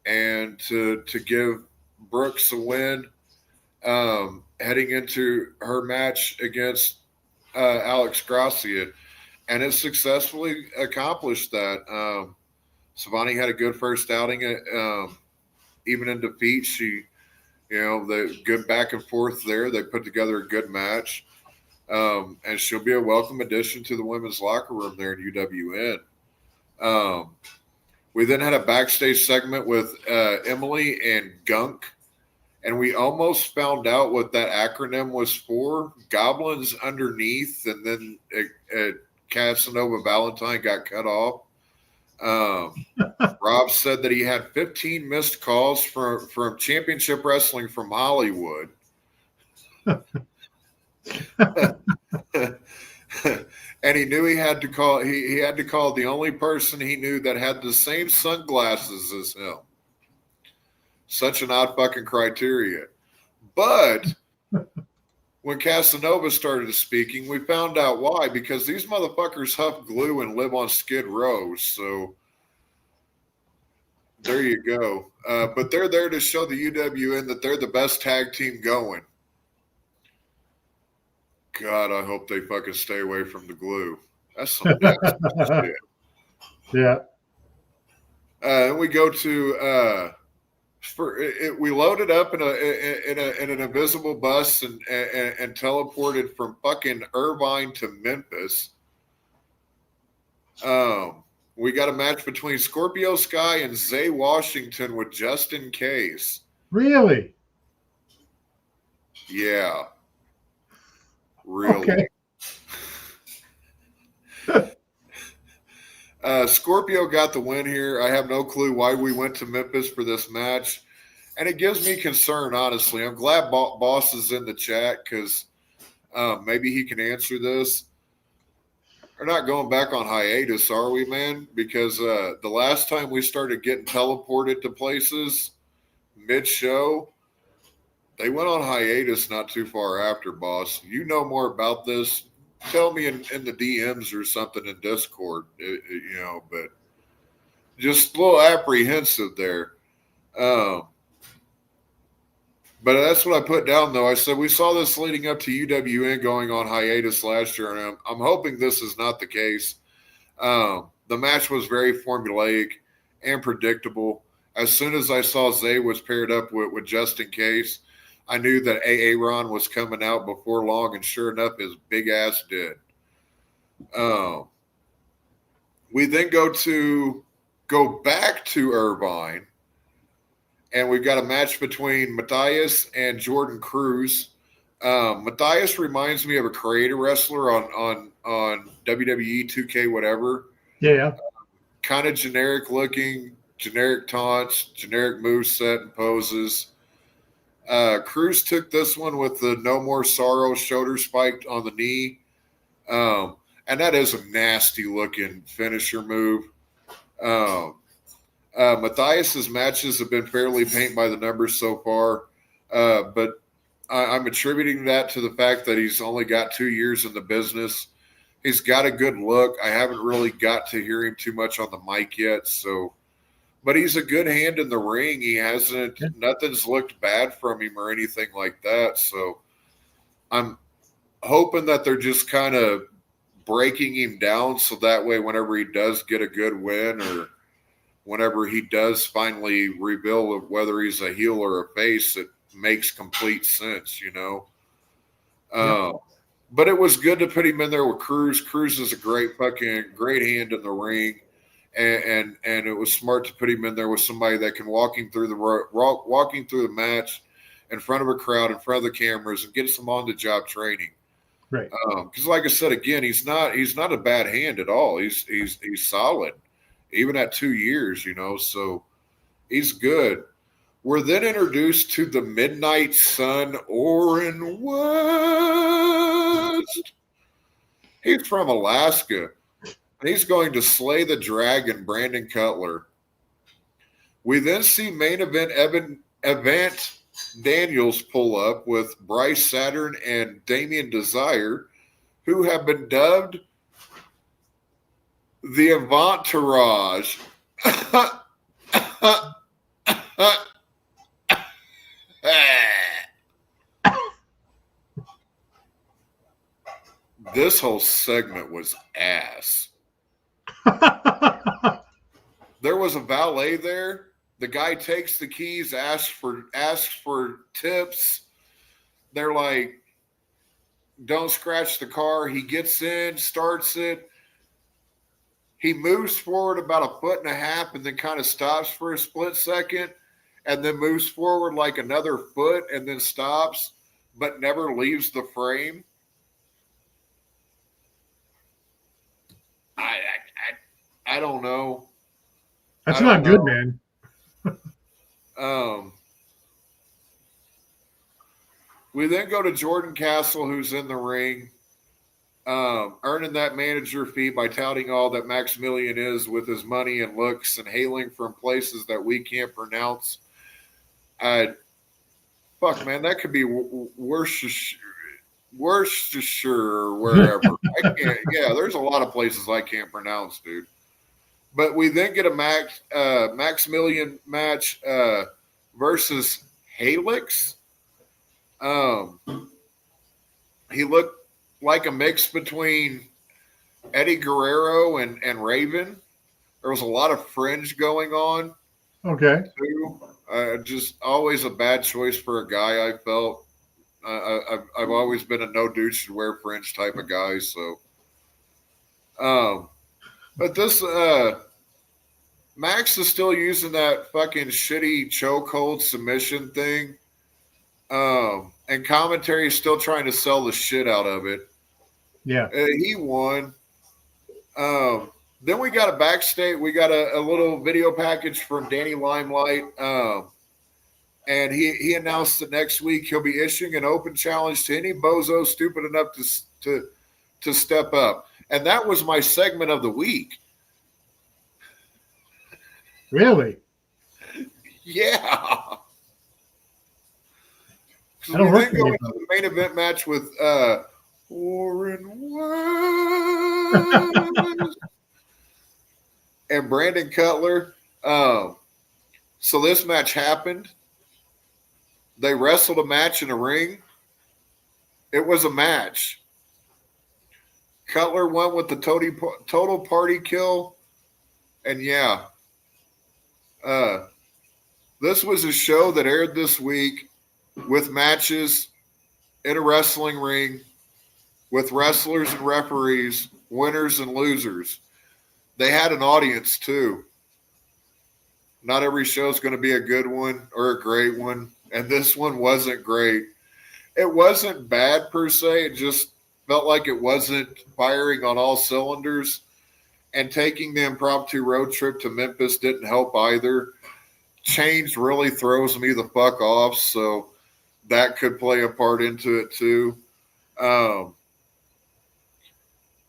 [SPEAKER 11] and to give Brooks a win heading into her match against Alex Gracia. And it successfully accomplished that. Sabani had a good first outing. Even in defeat, the good back and forth there. They put together a good match. And she'll be a welcome addition to the women's locker room there in UWN. We then had a backstage segment with Emily and Gunk. and we almost found out what that acronym was for. Goblins underneath, and then Casanova Valentine got cut off. Rob said that he had 15 missed calls from Championship Wrestling from Hollywood. And he knew he had to call. He had to call the only person he knew that had the same sunglasses as him. Such an odd fucking criteria. But when Casanova started speaking, we found out why. Because these motherfuckers huff glue and live on Skid Row. So there you go. But they're there to show the UWN that they're the best tag team going. God, I hope they fucking stay away from the glue. That's some nasty shit.
[SPEAKER 5] Yeah.
[SPEAKER 11] And we go to we loaded up in an invisible bus and teleported from fucking Irvine to Memphis. We got a match between Scorpio Sky and Zay Washington with Justin Case.
[SPEAKER 5] Really?
[SPEAKER 11] Yeah. Really.
[SPEAKER 5] Okay.
[SPEAKER 11] Scorpio got the win here. I have no clue why we went to Memphis for this match. And it gives me concern, honestly. I'm glad Boss is in the chat because maybe he can answer this. We're not going back on hiatus, are we, man? Because the last time we started getting teleported to places mid-show, they went on hiatus not too far after, Boss. You know more about this. Tell me in the DMs or something in Discord, but just a little apprehensive there. But that's what I put down, though. I said we saw this leading up to UWN going on hiatus last year, and I'm hoping this is not the case. The match was very formulaic and predictable. As soon as I saw Zay was paired up with Justin Case, I knew that Aaron was coming out before long, and sure enough, his big ass did. We then go back to Irvine, and we've got a match between Matthias and Jordan Cruz. Matthias reminds me of a creator wrestler on WWE 2K whatever.
[SPEAKER 5] Yeah.
[SPEAKER 11] Kind of generic looking, generic taunts, generic moveset and poses. Cruz took this one with the No More Sorrow shoulder spiked on the knee. And that is a nasty looking finisher move. Matthias's matches have been fairly paint by the numbers so far. But I'm attributing that to the fact that he's only got 2 years in the business. He's got a good look. I haven't really got to hear him too much on the mic yet. But he's a good hand in the ring. Nothing's looked bad from him or anything like that. So I'm hoping that they're just kind of breaking him down so that way whenever he does get a good win or whenever he does finally reveal whether he's a heel or a face, it makes complete sense, But it was good to put him in there with Cruz. Cruz is a great hand in the ring. And it was smart to put him in there with somebody that can walk him through the match in front of a crowd, in front of the cameras, and get some on-the-job training.
[SPEAKER 5] Right.
[SPEAKER 11] Because, like I said again, he's not a bad hand at all. He's solid, even at 2 years. So he's good. We're then introduced to the Midnight Sun, Orrin West. He's from Alaska. And he's going to slay the Dragon, Brandon Cutler. We then see main event Event Daniels pull up with Bryce Saturn and Damian Desire, who have been dubbed the Avantourage. This whole segment was ass. There was a valet there. The guy takes the keys, asks for tips. They're like, don't scratch the car. He gets in, starts it. He moves forward about 1.5 feet and then kind of stops for a split second. and then moves forward like another foot and then stops, but never leaves the frame. I don't know.
[SPEAKER 5] That's not good, man.
[SPEAKER 11] We then go to Jordan Castle, who's in the ring, earning that manager fee by touting all that Maximilian is with his money and looks and hailing from places that we can't pronounce. Fuck, man, that could be Worcestershire or wherever. I can't. Yeah, there's a lot of places I can't pronounce, dude. But we then get a Maximilian match versus Halix. He looked like a mix between Eddie Guerrero and Raven. There was a lot of fringe going on.
[SPEAKER 5] Okay.
[SPEAKER 11] Too. Just always a bad choice for a guy, I felt. I've always been a no dude should wear fringe type of guy. So, but this Max is still using that fucking shitty chokehold submission thing. And commentary is still trying to sell the shit out of it.
[SPEAKER 5] Yeah.
[SPEAKER 11] He won. Then we got a backstage. We got a little video package from Danny Limelight. And he announced that next week he'll be issuing an open challenge to any bozo stupid enough to step up. And that was my segment of the week.
[SPEAKER 5] Really?
[SPEAKER 11] Yeah.
[SPEAKER 5] I don't
[SPEAKER 11] we then go into the main event match with Warren West and Brandon Cutler. So this match happened. They wrestled a match in a ring. It was a match. Cutler went with the total party kill. And yeah, this was a show that aired this week with matches in a wrestling ring with wrestlers and referees, winners and losers. They had an audience too. Not every show is going to be a good one or a great one. And this one wasn't great. It wasn't bad per se. It just felt like it wasn't firing on all cylinders. And taking the impromptu road trip to Memphis didn't help either. Change really throws me the fuck off. So that could play a part into it too.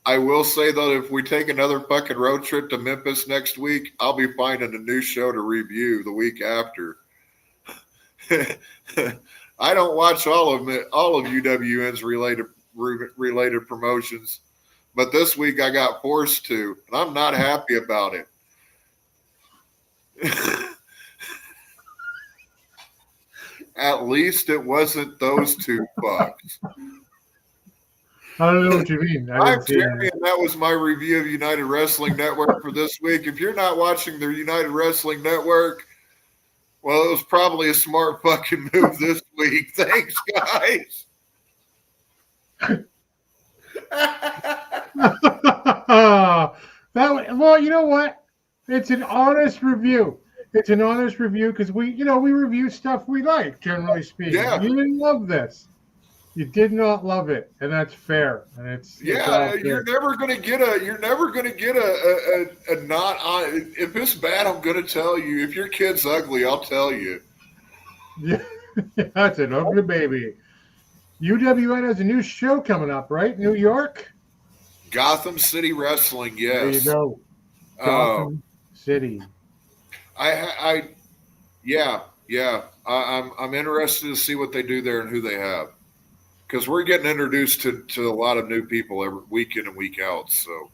[SPEAKER 11] I will say, though, if we take another fucking road trip to Memphis next week, I'll be finding a new show to review the week after. I don't watch all of UWN's related promotions, but this week I got forced to, and I'm not happy about it. At least it wasn't those two fucks.
[SPEAKER 5] I don't know what you mean.
[SPEAKER 11] I'm Jeremy, and that was my review of United Wrestling Network for this week. If you're not watching the United Wrestling Network, well, it was probably a smart fucking move this week. Thanks, guys.
[SPEAKER 5] Well, you know what? It's an honest review. It's an honest review because we review stuff we like, generally speaking.
[SPEAKER 11] Yeah.
[SPEAKER 5] You didn't love this. You did not love it, and that's fair. And it's
[SPEAKER 11] you're never gonna get a not on. If it's bad, I'm gonna tell you. If your kid's ugly, I'll tell you.
[SPEAKER 5] Yeah, that's an ugly baby. UWN has a new show coming up, right? New York,
[SPEAKER 11] Gotham City Wrestling. Yes.
[SPEAKER 5] There you go. Gotham City.
[SPEAKER 11] I'm interested to see what they do there and who they have. Because we're getting introduced to a lot of new people every week in and week out. So,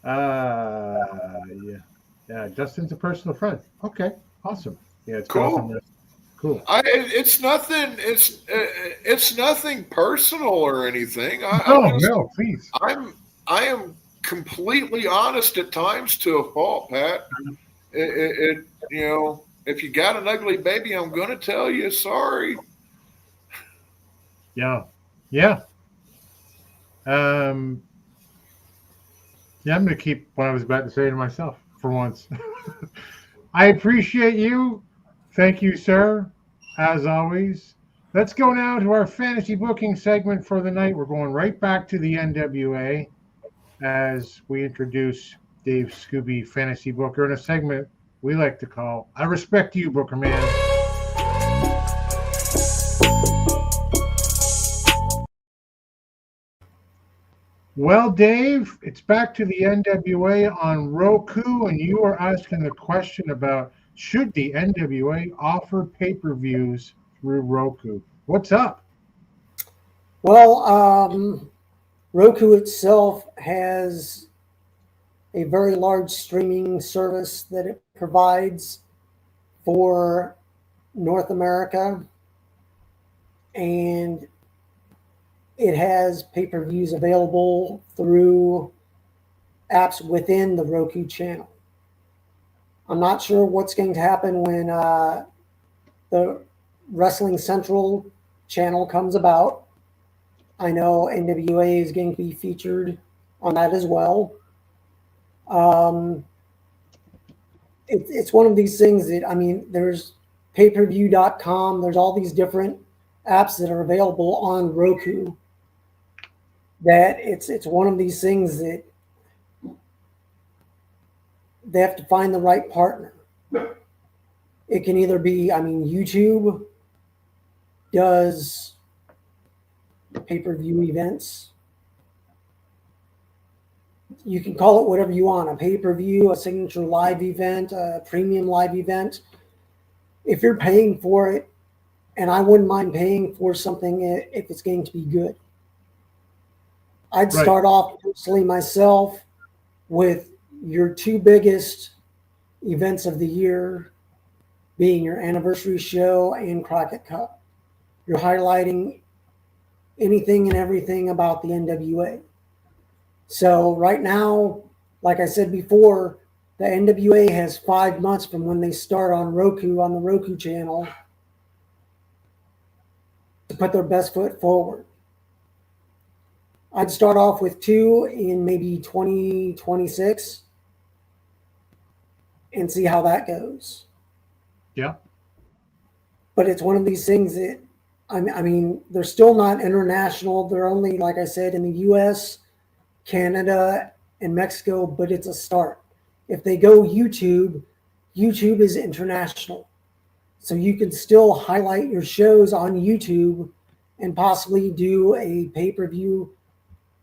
[SPEAKER 5] yeah. Justin's a personal friend. Okay, awesome. Yeah, it's
[SPEAKER 11] cool.
[SPEAKER 5] Awesome. Cool.
[SPEAKER 11] It's nothing. It's nothing personal or anything.
[SPEAKER 5] No, please.
[SPEAKER 11] I am completely honest at times to a fault, Pat. If you got an ugly baby, I'm going to tell you. Sorry.
[SPEAKER 5] Yeah. I'm going to keep what I was about to say to myself for once. I appreciate you. Thank you, sir, as always. Let's go now to our fantasy booking segment for the night. We're going right back to the NWA as we introduce Dave Scooby, fantasy booker, in a segment we like to call I Respect You, Booker Man. Well, Dave, it's back to the NWA on Roku, and you are asking the question about should the NWA offer pay-per-views through Roku? What's up?
[SPEAKER 10] Well, Roku itself has a very large streaming service that it provides for North America, and it has pay-per-views available through apps within the Roku channel. I'm not sure what's going to happen when the Wrestling Central channel comes about. I know NWA is going to be featured on that as well. It's one of these things that, I mean, there's payperview.com. There's all these different apps that are available on Roku. That it's one of these things that they have to find the right partner. It can either be, I mean, YouTube does pay-per-view events. You can call it whatever you want, a pay-per-view, a signature live event, a premium live event. If you're paying for it, and I wouldn't mind paying for something if it's going to be good. I'd start off personally myself with your two biggest events of the year being your anniversary show and Crockett Cup. You're highlighting anything and everything about the NWA. So right now, like I said before, the NWA has 5 months from when they start on Roku, on the Roku channel, to put their best foot forward. I'd start off with 2 in maybe 2026 and see how that goes.
[SPEAKER 5] Yeah.
[SPEAKER 10] But it's one of these things that, I mean, they're still not international. They're only, like I said, in the US, Canada, and Mexico, but it's a start. If they go YouTube, YouTube is international. So you can still highlight your shows on YouTube and possibly do a pay-per-view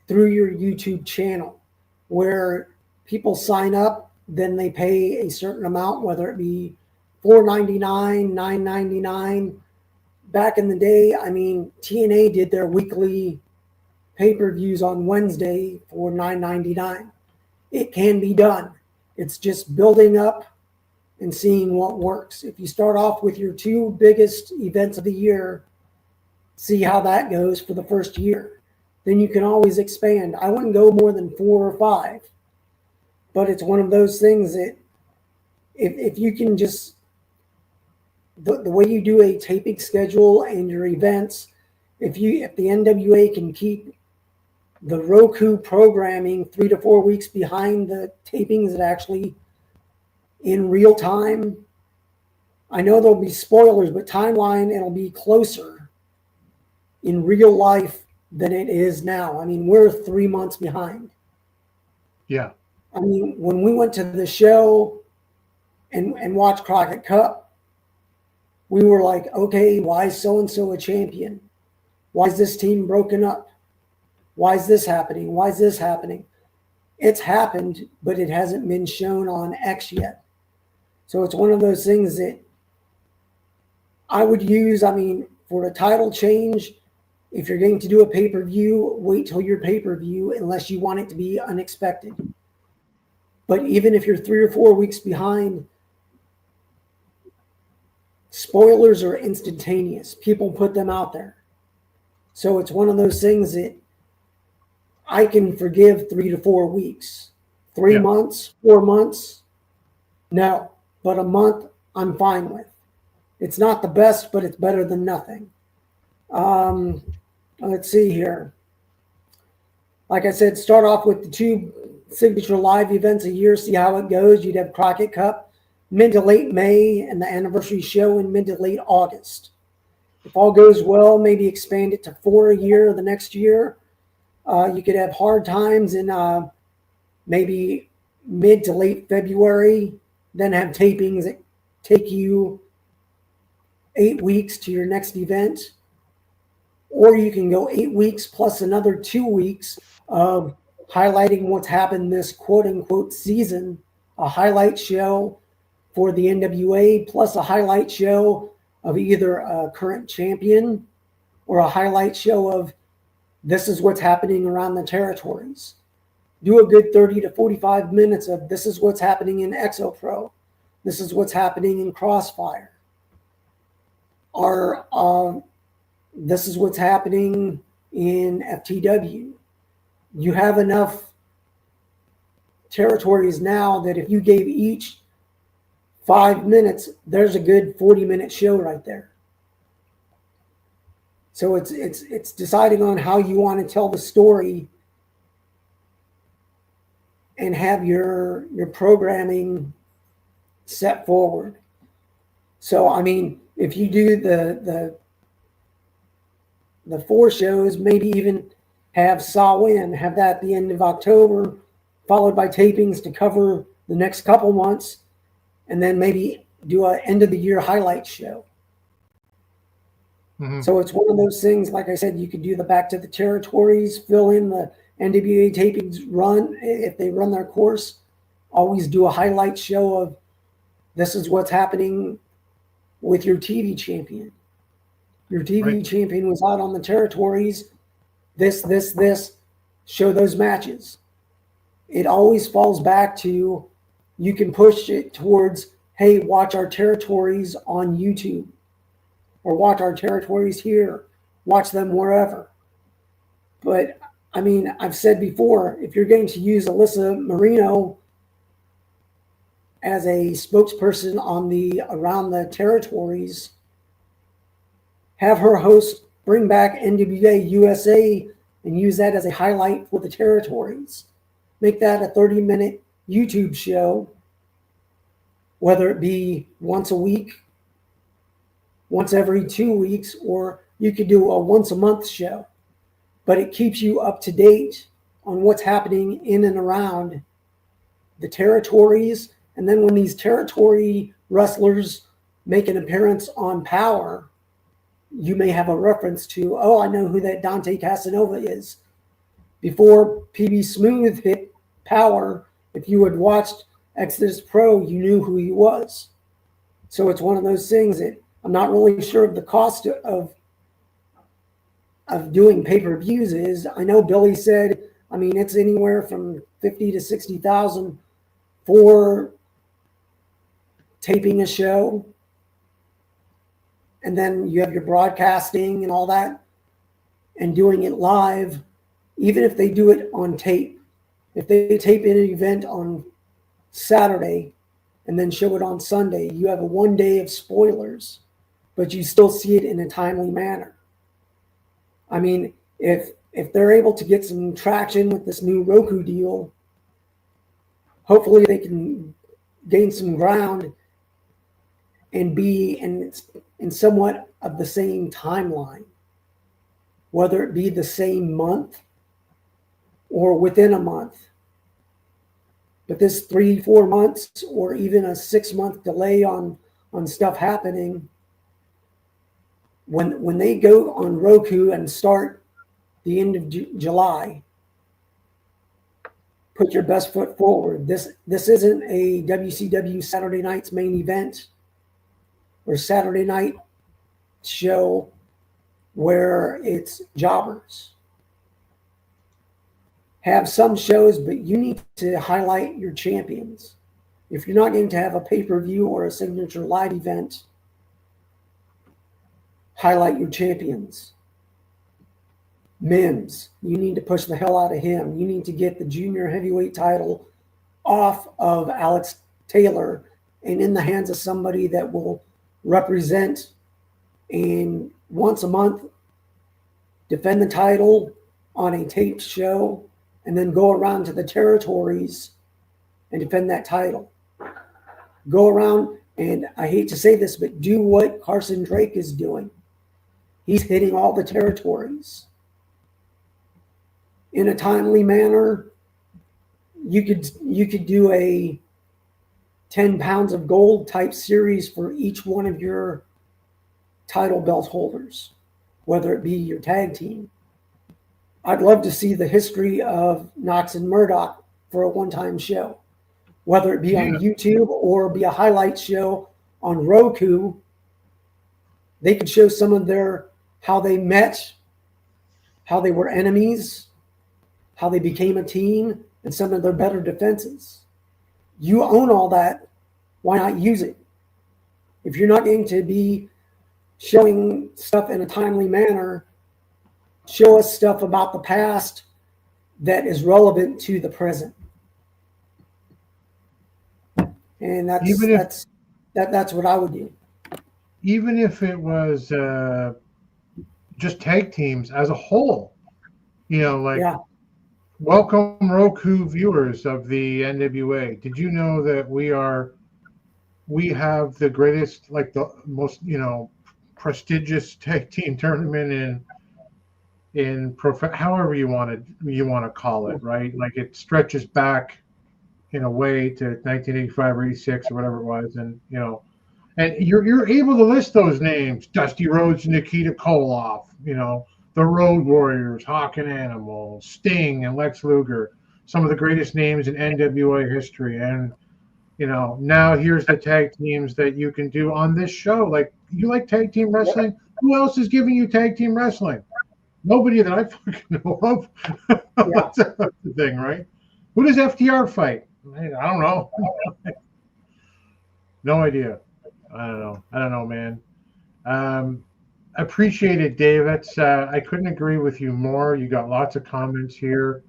[SPEAKER 10] through your YouTube channel where people sign up, then they pay a certain amount, whether it be $4.99, $9.99. Back in the day, I mean, TNA did their weekly pay-per-views on Wednesday for $9.99. It can be done. It's just building up and seeing what works. If you start off with your 2 biggest events of the year, see how that goes for the first year. Then you can always expand. I wouldn't go more than 4 or 5. But it's one of those things that if you can just, the way you do a taping schedule and your events, if the NWA can keep the Roku programming 3 to 4 weeks behind the tapings that actually in real time, I know there'll be spoilers, but timeline, it'll be closer in real life than it is now. I mean, we're 3 months behind.
[SPEAKER 5] Yeah.
[SPEAKER 10] I mean, when we went to the show and watched Crockett Cup, we were like, okay, why is so-and-so a champion? Why is this team broken up? Why is this happening? Why is this happening? It's happened, but it hasn't been shown on X yet. So it's one of those things that I would use, I mean, for a title change, if you're going to do a pay-per-view, wait till your pay-per-view unless you want it to be unexpected. But even if you're 3 or 4 weeks behind, spoilers are instantaneous. People put them out there. So it's one of those things that I can forgive 3 to 4 weeks. 3 months, 4 months, no. But a month, I'm fine with. It's not the best, but it's better than nothing. Let's see here. Like I said, start off with the 2 signature live events a year, see how it goes. You'd have Crockett Cup, mid to late May, and the anniversary show in mid to late August. If all goes well, maybe expand it to 4 a year the next year. You could have hard times in maybe mid to late February, then have tapings that take you 8 weeks to your next event. Or you can go 8 weeks plus another 2 weeks of highlighting what's happened this quote-unquote season, a highlight show for the NWA plus a highlight show of either a current champion or a highlight show of this is what's happening around the territories. Do a good 30 to 45 minutes of this is what's happening in ExoPro. This is what's happening in Crossfire. Or this is what's happening in FTW. You have enough territories now that if you gave each 5 minutes, there's a good 40-minute show right there. So it's deciding on how you want to tell the story and have your programming set forward. So I mean, if you do the 4 shows, maybe even have Samhain, have that at the end of October, followed by tapings to cover the next couple months, and then maybe do an end of the year highlight show.
[SPEAKER 5] Mm-hmm.
[SPEAKER 10] So it's one of those things, like I said, you could do the back to the territories, fill in the NWA tapings run, if they run their course, always do a highlight show of this is what's happening with your TV champion. Your TV champion was out on the territories, this, show those matches. It always falls back to, you can push it towards, hey, watch our territories on YouTube, or watch our territories here, watch them wherever. But I mean, I've said before, if you're going to use Alyssa Marino as a spokesperson on around the territories, have her host bring back NWA USA and use that as a highlight for the territories. Make that a 30-minute YouTube show, whether it be once a week, once every 2 weeks, or you could do a once a month show. But it keeps you up to date on what's happening in and around the territories. And then when these territory wrestlers make an appearance on Power, you may have a reference to, oh, I know who that Dante Casanova is. Before PB Smooth hit Power, if you had watched Exodus Pro, you knew who he was. So it's one of those things that I'm not really sure of the cost of doing pay-per-views is. I know Billy said, I mean, it's anywhere from $50,000 to $60,000 for taping a show. And then you have your broadcasting and all that and doing it live, even if they do it on tape. If they tape an event on Saturday and then show it on Sunday, you have a 1 day of spoilers, but you still see it in a timely manner. I mean, if they're able to get some traction with this new Roku deal, hopefully they can gain some ground and be in somewhat of the same timeline, whether it be the same month or within a month. But this 3-4 months or even a 6-month delay on stuff happening, when they go on Roku and start the end of July, put your best foot forward. This isn't a WCW Saturday night's main event or Saturday night show where it's jobbers. Have some shows, but you need to highlight your champions. If you're not going to have a pay-per-view or a signature live event, highlight your champions. Mims, you need to push the hell out of him. You need to get the junior heavyweight title off of Alex Taylor and in the hands of somebody that will represent and once a month defend the title on a taped show and then go around to the territories and defend that title. go around, and I hate to say this, but do what Carson Drake is doing. He's hitting all the territories in a timely manner. You could do a 10 pounds of gold type series for each one of your title belt holders, whether it be your tag team. I'd love to see the history of Knox and Murdoch for a one-time show, whether it be on YouTube or be a highlight show on Roku. They could show some of how they met, how they were enemies, how they became a team, and some of their better defenses. You own all that. Why not use it? If you're not going to be showing stuff in a timely manner, show us stuff about the past that is relevant to the present. And that's what I would do.
[SPEAKER 5] Even if it was just tag teams as a whole, welcome Roku viewers of the NWA. Did you know that we have the greatest, the most, prestigious tag team tournament in however you want to call it, right? Like it stretches back in a way to 1985 or 86 or whatever it was, and and you're able to list those names: Dusty Rhodes, Nikita Koloff, the Road Warriors, Hawk and Animal, Sting, and Lex Luger, some of the greatest names in NWA history. And now here's the tag teams that you can do on this show. Like, you like tag team wrestling? Who else is giving you tag team wrestling? Nobody that I fucking know of. That's the thing, right? Who does FTR fight? I don't know. No idea. I don't know, man. Appreciate it, Dave. That's I couldn't agree with you more. You got lots of comments here.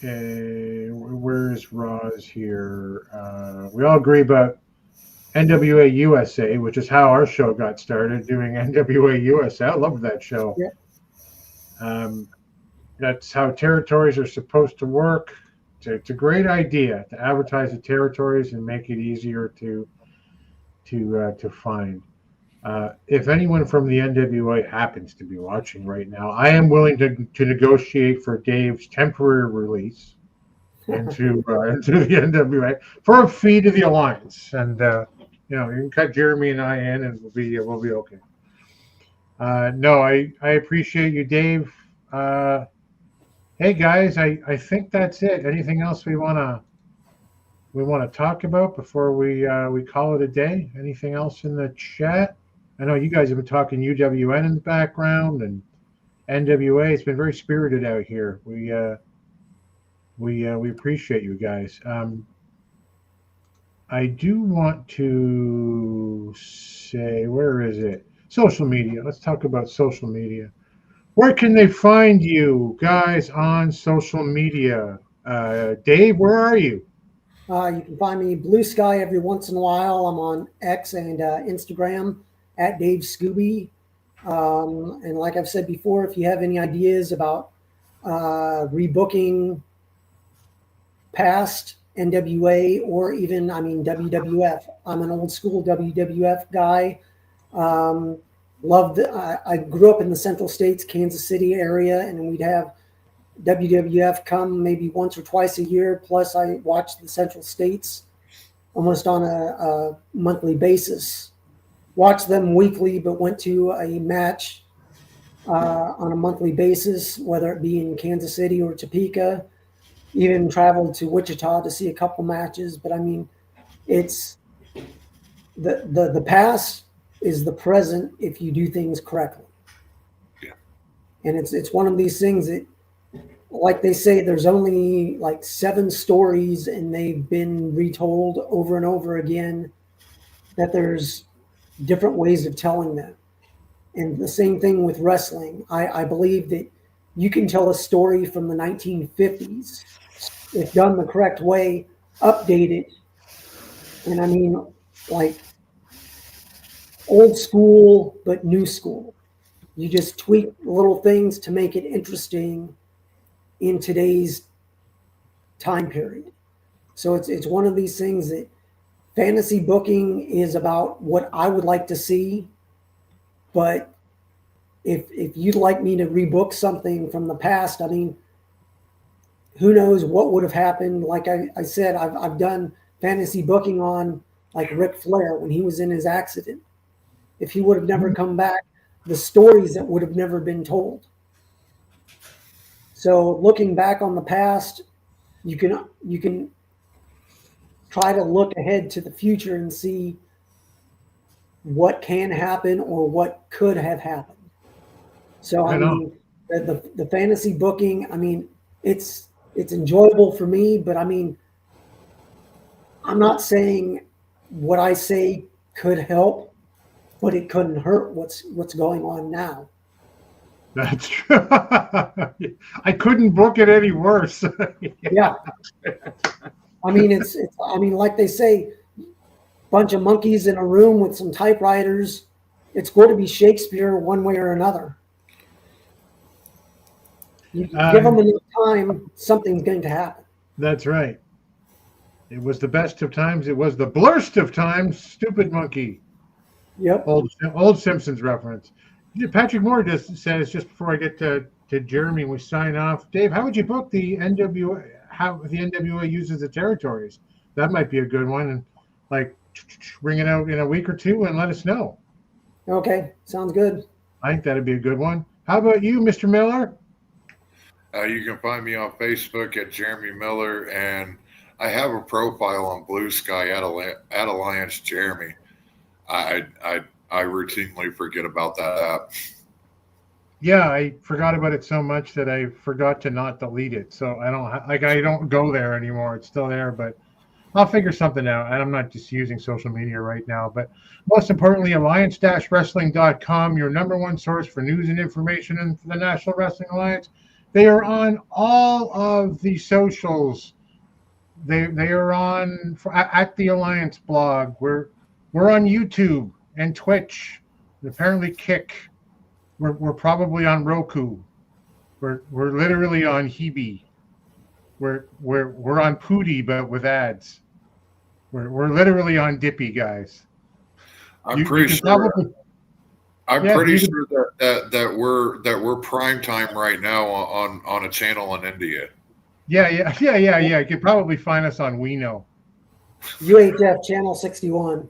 [SPEAKER 5] Where's Roz here? We all agree about NWA USA, which is how our show got started, doing NWA USA. I love that show. Yeah. That's how territories are supposed to work. It's a great idea to advertise the territories and make it easier to find. If anyone from the NWA happens to be watching right now, I am willing to negotiate for Dave's temporary release into the NWA for a fee to the Alliance, and you can cut Jeremy and I in, and we'll be okay. No, I appreciate you, Dave. Hey guys, I think that's it. Anything else we want to talk about before we call it a day? Anything else in the chat? I know you guys have been talking UWN in the background and NWA. It's been very spirited out here. We appreciate you guys. I do want to say, where is it? Social media. Let's talk about social media. Where can they find you guys on social media? Dave, where are you?
[SPEAKER 10] You can find me Blue Sky every once in a while. I'm on X and Instagram at Dave Scooby. And like I've said before, if you have any ideas about rebooking past NWA or even, WWF, I'm an old school WWF guy. I grew up in the Central States, Kansas City area, and we'd have WWF come maybe once or twice a year. Plus, I watched the Central States almost on a monthly basis. Watched them weekly, but went to a match on a monthly basis, whether it be in Kansas City or Topeka. Even traveled to Wichita to see a couple matches. But it's the past is the present if you do things correctly.
[SPEAKER 11] Yeah.
[SPEAKER 10] And it's one of these things that, like they say, there's only 7 stories and they've been retold over and over again, that there's different ways of telling them. And the same thing with wrestling. I believe that you can tell a story from the 1950s, if done the correct way, update it. And old school, but new school. You just tweak little things to make it interesting in today's time period. So it's one of these things that fantasy booking is about what I would like to see. But if you'd like me to rebook something from the past, I mean, who knows what would have happened. Like I said, I've done fantasy booking on like Ric Flair when he was in his accident. If he would have never come back, the stories that would have never been told. So looking back on the past, you can try to look ahead to the future and see what can happen or what could have happened. So I mean, the fantasy booking, I mean, it's enjoyable for me, but I mean, I'm not saying what I say could help, but it couldn't hurt what's going on now.
[SPEAKER 5] That's true. I couldn't book it any worse.
[SPEAKER 10] Yeah. I mean, I mean, like they say, bunch of monkeys in a room with some typewriters. It's going to be Shakespeare one way or another. You give them enough time, something's going to happen.
[SPEAKER 5] That's right. It was the best of times. It was the blurst of times. Stupid monkey.
[SPEAKER 10] Yep.
[SPEAKER 5] Old Simpsons reference. Patrick Moore says, just before I get to Jeremy, we sign off. Dave, how would you book the NWA? How the NWA uses the territories? That might be a good one. And like, bring it out in a week or two and let us know.
[SPEAKER 10] Okay, sounds good.
[SPEAKER 5] I think that'd be a good one. How about you, Mr. Miller?
[SPEAKER 11] You can find me on Facebook at Jeremy Miller, and I have a profile on Blue Sky at Alliance Jeremy. I routinely forget about that app.
[SPEAKER 5] Yeah, I forgot about it so much that I forgot to not delete it. So I don't go there anymore. It's still there, but I'll figure something out. And I'm not just using social media right now. But most importantly, alliance-wrestling.com, your number one source for news and information in the National Wrestling Alliance. They are on all of the socials. They are on at the Alliance blog. We're on YouTube and Twitch, and apparently Kick. We're probably on Roku. We're literally on Hebe. We're on Pootie, but with ads. We're literally on Dippy, guys.
[SPEAKER 11] I'm pretty sure that we're prime time right now on a channel in India.
[SPEAKER 5] Yeah. You could probably find us on Weno.
[SPEAKER 10] UHF Channel 61.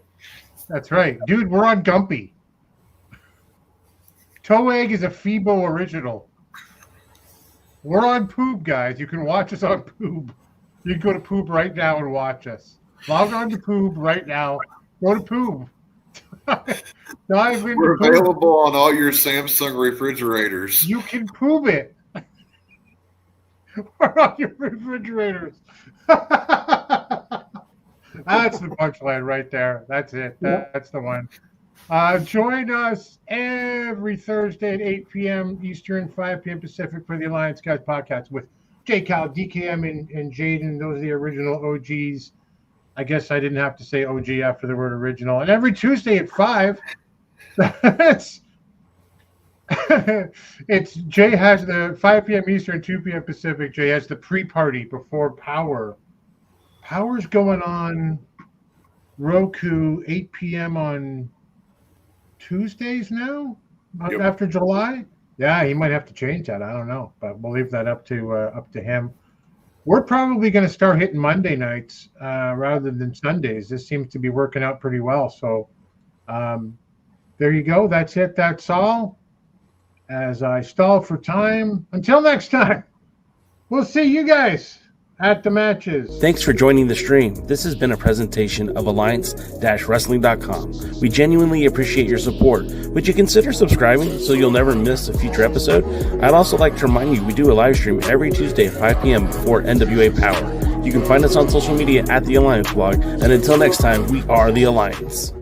[SPEAKER 5] That's right. Dude, we're on Gumpy. Toe Egg is a Phoebo original. We're on Poob, guys. You can watch us on Poob. You can go to Poob right now and watch us. Log on to Poob right now. Go to Poob.
[SPEAKER 11] We're available on all your Samsung refrigerators.
[SPEAKER 5] You can Poob it. We're on your refrigerators. That's the punchline right there. That's it. That's the one. Join us every Thursday at 8 p.m. Eastern, 5 p.m. Pacific for the Alliance Guys podcast with J. Cal, DKM, and Jaden. Those are the original OGs. I guess I didn't have to say OG after the word original. And every Tuesday at 5, it's Jay has the 5 p.m. Eastern, 2 p.m. Pacific. Jay has the pre-party before Power. Power's going on Roku 8 p.m. on Tuesdays now. Yep. After July. Yeah, he might have to change that. I don't know, but we'll leave that up to him. We're probably going to start hitting Monday nights rather than Sundays. This seems to be working out pretty well. So there you go. That's it. That's all. As I stall for time, until next time, we'll see you guys at the matches.
[SPEAKER 14] Thanks for joining the stream. This has been a presentation of alliance-wrestling.com. We genuinely appreciate your support. Would you consider subscribing so you'll never miss a future episode? I'd also like to remind you we do a live stream every Tuesday at 5 p.m. before NWA Power. You can find us on social media at the Alliance blog. And until next time, we are the Alliance.